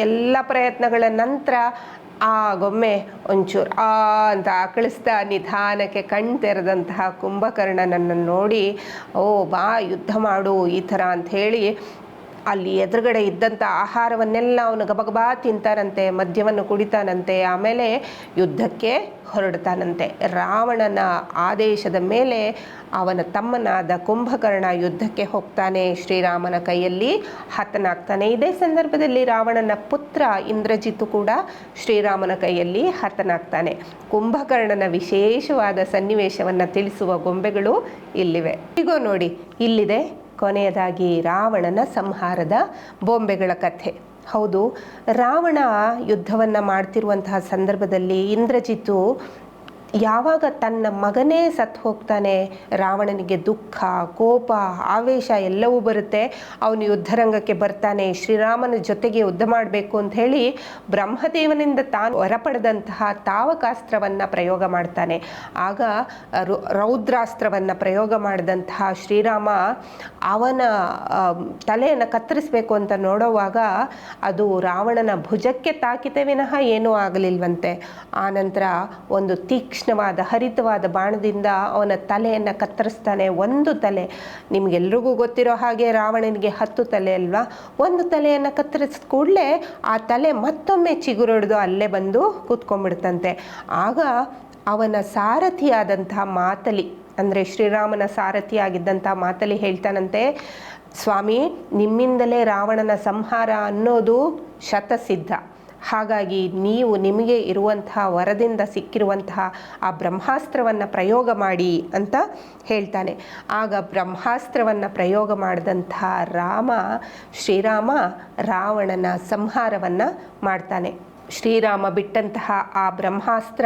ಎಲ್ಲ ಪ್ರಯತ್ನಗಳ ನಂತರ ಗೊಮ್ಮೆ ಒಂಚೂರು ಅಂತ ಆಕಳಿಸ್ತಾ ನಿಧಾನಕ್ಕೆ ಕಣ್ಣು ತೆರೆದಂತಹ ಕುಂಭಕರ್ಣನನ್ನು ನೋಡಿ, ಓ ಬಾ ಯುದ್ಧ ಮಾಡು ಈ ಥರ ಅಂಥೇಳಿ ಅಲ್ಲಿ ಎದುರುಗಡೆ ಇದ್ದಂಥ ಆಹಾರವನ್ನೆಲ್ಲ ಅವನು ಗಬಗಬಾ ತಿಂತಾನಂತೆ, ಮದ್ಯವನ್ನು ಕುಡಿತಾನಂತೆ. ಆಮೇಲೆ ಯುದ್ಧಕ್ಕೆ ಹೊರಡ್ತಾನಂತೆ. ರಾವಣನ ಆದೇಶದ ಮೇಲೆ ಅವನ ತಮ್ಮನಾದ ಕುಂಭಕರ್ಣ ಯುದ್ಧಕ್ಕೆ ಹೋಗ್ತಾನೆ, ಶ್ರೀರಾಮನ ಕೈಯಲ್ಲಿ ಹತನಾಗ್ತಾನೆ. ಇದೇ ಸಂದರ್ಭದಲ್ಲಿ ರಾವಣನ ಪುತ್ರ ಇಂದ್ರಜಿತ್ತು ಕೂಡ ಶ್ರೀರಾಮನ ಕೈಯಲ್ಲಿ ಹತನಾಗ್ತಾನೆ. ಕುಂಭಕರ್ಣನ ವಿಶೇಷವಾದ ಸನ್ನಿವೇಶವನ್ನು ತಿಳಿಸುವ ಗೊಂಬೆಗಳು ಇಲ್ಲಿವೆ. ಈಗ ನೋಡಿ, ಇಲ್ಲಿದೆ ಕೊನೆಯದಾಗಿ ರಾವಣನ ಸಂಹಾರದ ಬೊಂಬೆಗಳ ಕಥೆ. ಹೌದು, ರಾವಣ ಯುದ್ಧವನ್ನು ಮಾಡ್ತಿರುವಂತಹ ಸಂದರ್ಭದಲ್ಲಿ ಇಂದ್ರಜಿತ್ತು ಯಾವಾಗ ತನ್ನ ಮಗನೇ ಸತ್ತು ಹೋಗ್ತಾನೆ, ರಾವಣನಿಗೆ ದುಃಖ, ಕೋಪ, ಆವೇಶ ಎಲ್ಲವೂ ಬರುತ್ತೆ. ಅವನು ಯುದ್ಧರಂಗಕ್ಕೆ ಬರ್ತಾನೆ. ಶ್ರೀರಾಮನ ಜೊತೆಗೆ ಯುದ್ಧ ಮಾಡಬೇಕು ಅಂತ ಹೇಳಿ ಬ್ರಹ್ಮದೇವನಿಂದ ತಾನು ಹೊರಪಡೆದಂತಹ ತಾವಕಾಸ್ತ್ರವನ್ನು ಪ್ರಯೋಗ ಮಾಡ್ತಾನೆ. ಆಗ ರೌದ್ರಾಸ್ತ್ರವನ್ನು ಪ್ರಯೋಗ ಮಾಡಿದಂತಹ ಶ್ರೀರಾಮ ಅವನ ತಲೆಯನ್ನು ಕತ್ತರಿಸಬೇಕು ಅಂತ ನೋಡುವಾಗ ಅದು ರಾವಣನ ಭುಜಕ್ಕೆ ತಾಕಿತೆ ವಿನಃ ಏನೂ ಆಗಲಿಲ್ವಂತೆ. ಆನಂತರ ಒಂದು ತೀಕ್ಷ್ಣವಾದ ಹರಿತವಾದ ಬಾಣದಿಂದ ಅವನ ತಲೆಯನ್ನು ಕತ್ತರಿಸ್ತಾನೆ. ಒಂದು ತಲೆ, ನಿಮಗೆಲ್ರಿಗೂ ಗೊತ್ತಿರೋ ಹಾಗೆ ರಾವಣನಿಗೆ 10 ತಲೆ ಅಲ್ವಾ. ಒಂದು ತಲೆಯನ್ನು ಕತ್ತರಿಸಿದ ಕೂಡಲೇ ಆ ತಲೆ ಮತ್ತೊಮ್ಮೆ ಚಿಗುರೊಡೆದು ಅಲ್ಲೇ ಬಂದು ಕೂತ್ಕೊಂಡ್ಬಿಡ್ತಂತೆ. ಆಗ ಅವನ ಸಾರಥಿಯಾದಂತಹ ಮಾತಲಿ, ಅಂದರೆ ಶ್ರೀರಾಮನ ಸಾರಥಿಯಾಗಿದ್ದಂಥ ಮಾತಲಿ ಹೇಳ್ತಾನಂತೆ, ಸ್ವಾಮಿ, ನಿಮ್ಮಿಂದಲೇ ರಾವಣನ ಸಂಹಾರ ಅನ್ನೋದು ಶತಸಿದ್ಧ. ಹಾಗಾಗಿ ನೀವು ನಿಮಗೆ ಇರುವಂತಹ ವರದಿಂದ ಸಿಕ್ಕಿರುವಂತಹ ಆ ಬ್ರಹ್ಮಾಸ್ತ್ರವನ್ನು ಪ್ರಯೋಗ ಮಾಡಿ ಅಂತ ಹೇಳ್ತಾನೆ. ಆಗ ಬ್ರಹ್ಮಾಸ್ತ್ರವನ್ನು ಪ್ರಯೋಗ ಮಾಡಿದಂತಹ ಶ್ರೀರಾಮ ರಾವಣನ ಸಂಹಾರವನ್ನು ಮಾಡ್ತಾನೆ. ಶ್ರೀರಾಮ ಬಿಟ್ಟಂತಹ ಆ ಬ್ರಹ್ಮಾಸ್ತ್ರ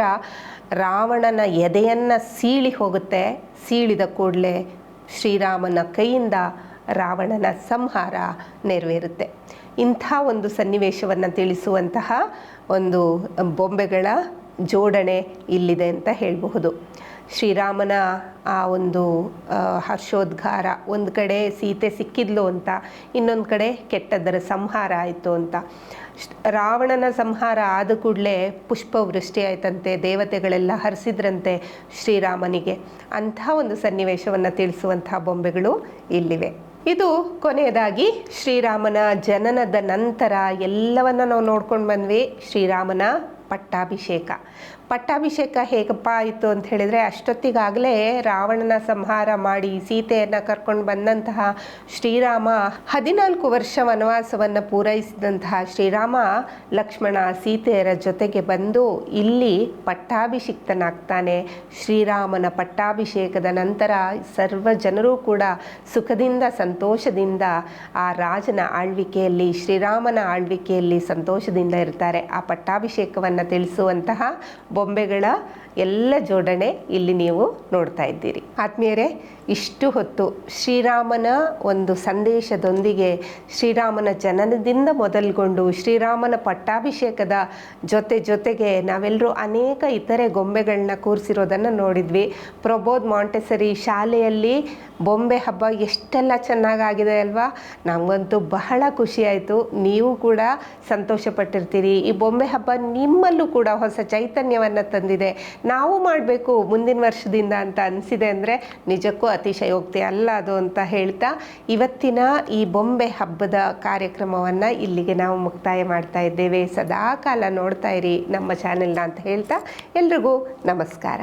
ರಾವಣನ ಎದೆಯನ್ನು ಸೀಳಿ ಹೋಗುತ್ತೆ. ಸೀಳಿದ ಕೂಡಲೇ ಶ್ರೀರಾಮನ ಕೈಯಿಂದ ರಾವಣನ ಸಂಹಾರ ನೆರವೇರುತ್ತೆ. ಇಂಥ ಒಂದು ಸನ್ನಿವೇಶವನ್ನು ತಿಳಿಸುವಂತಹ ಒಂದು ಬೊಂಬೆಗಳ ಜೋಡಣೆ ಇಲ್ಲಿದೆ ಅಂತ ಹೇಳಬಹುದು. ಶ್ರೀರಾಮನ ಆ ಒಂದು ಹರ್ಷೋದ್ಗಾರ, ಒಂದು ಕಡೆ ಸೀತೆ ಸಿಕ್ಕಿದ್ಲು ಅಂತ, ಇನ್ನೊಂದು ಕಡೆ ಕೆಟ್ಟದ್ದರ ಸಂಹಾರ ಆಯಿತು ಅಂತ. ರಾವಣನ ಸಂಹಾರ ಆದ ಕೂಡಲೇ ಪುಷ್ಪವೃಷ್ಟಿ ಆಯ್ತಂತೆ, ದೇವತೆಗಳೆಲ್ಲ ಹರಿಸಿದ್ರಂತೆ ಶ್ರೀರಾಮನಿಗೆ. ಅಂಥ ಒಂದು ಸನ್ನಿವೇಶವನ್ನು ತಿಳಿಸುವಂಥ ಬೊಂಬೆಗಳು ಇಲ್ಲಿವೆ. ಇದು ಕೊನೆಯದಾಗಿ ಶ್ರೀರಾಮನ ಜನನದ ನಂತರ ಎಲ್ಲವನ್ನ ನಾವು ನೋಡ್ಕೊಂಡು ಬಂದ್ವಿ. ಶ್ರೀರಾಮನ ಪಟ್ಟಾಭಿಷೇಕ ಹೇಗಪ್ಪ ಆಯಿತು ಅಂತ ಹೇಳಿದರೆ, ಅಷ್ಟೊತ್ತಿಗಾಗಲೇ ರಾವಣನ ಸಂಹಾರ ಮಾಡಿ ಸೀತೆಯನ್ನು ಕರ್ಕೊಂಡು ಬಂದಂತಹ ಶ್ರೀರಾಮ 14 ವರ್ಷ ವನವಾಸವನ್ನು ಪೂರೈಸಿದಂತಹ ಶ್ರೀರಾಮ ಲಕ್ಷ್ಮಣ ಸೀತೆಯರ ಜೊತೆಗೆ ಬಂದು ಇಲ್ಲಿ ಪಟ್ಟಾಭಿಷಿಕ್ತನಾಗ್ತಾನೆ. ಶ್ರೀರಾಮನ ಪಟ್ಟಾಭಿಷೇಕದ ನಂತರ ಸರ್ವ ಜನರೂ ಕೂಡ ಸುಖದಿಂದ ಸಂತೋಷದಿಂದ ಆ ರಾಜನ ಆಳ್ವಿಕೆಯಲ್ಲಿ, ಶ್ರೀರಾಮನ ಆಳ್ವಿಕೆಯಲ್ಲಿ ಸಂತೋಷದಿಂದ ಇರ್ತಾರೆ. ಆ ಪಟ್ಟಾಭಿಷೇಕವನ್ನು ತಿಳಿಸುವಂತಹ ಬೊಂಬೆಗಳ ಎಲ್ಲ ಜೋಡಣೆ ಇಲ್ಲಿ ನೀವು ನೋಡ್ತಾ ಇದ್ದೀರಿ. ಆತ್ಮೀಯರೇ, ಇಷ್ಟು ಹೊತ್ತು ಶ್ರೀರಾಮನ ಒಂದು ಸಂದೇಶದೊಂದಿಗೆ, ಶ್ರೀರಾಮನ ಜನನದಿಂದ ಮೊದಲುಗೊಂಡು ಶ್ರೀರಾಮನ ಪಟ್ಟಾಭಿಷೇಕದ ಜೊತೆಗೆ ನಾವೆಲ್ಲರೂ ಅನೇಕ ಇತರೆ ಗೊಂಬೆಗಳನ್ನ ಕೂರಿಸಿರೋದನ್ನು ನೋಡಿದ್ವಿ. ಪ್ರಬೋಧ್ ಮಾಂಟೆಸರಿ ಶಾಲೆಯಲ್ಲಿ ಬೊಂಬೆ ಹಬ್ಬ ಎಷ್ಟೆಲ್ಲ ಚೆನ್ನಾಗಾಗಿದೆ ಅಲ್ವಾ? ನಮಗಂತೂ ಬಹಳ ಖುಷಿಯಾಯಿತು. ನೀವು ಕೂಡ ಸಂತೋಷಪಟ್ಟಿರ್ತೀರಿ. ಈ ಬೊಂಬೆ ಹಬ್ಬ ನಿಮ್ಮಲ್ಲೂ ಕೂಡ ಹೊಸ ಚೈತನ್ಯವನ್ನು ತಂದಿದೆ. ನಾವು ಮಾಡಬೇಕು ಮುಂದಿನ ವರ್ಷದಿಂದ ಅಂತ ಅನಿಸಿದೆ ಅಂದರೆ ನಿಜಕ್ಕೂ ಅತಿಶಯೋಕ್ತಿ ಅಲ್ಲ ಅದು ಅಂತ ಹೇಳ್ತಾ, ಇವತ್ತಿನ ಈ ಬೊಂಬೆ ಹಬ್ಬದ ಕಾರ್ಯಕ್ರಮವನ್ನು ಇಲ್ಲಿಗೆ ನಾವು ಮುಕ್ತಾಯ ಮಾಡ್ತಾ ಇದ್ದೇವೆ. ಸದಾಕಾಲ ನೋಡ್ತಾ ಇರಿ ನಮ್ಮ ಚಾನೆಲ್ನ ಅಂತ ಹೇಳ್ತಾ ಎಲ್ರಿಗೂ ನಮಸ್ಕಾರ.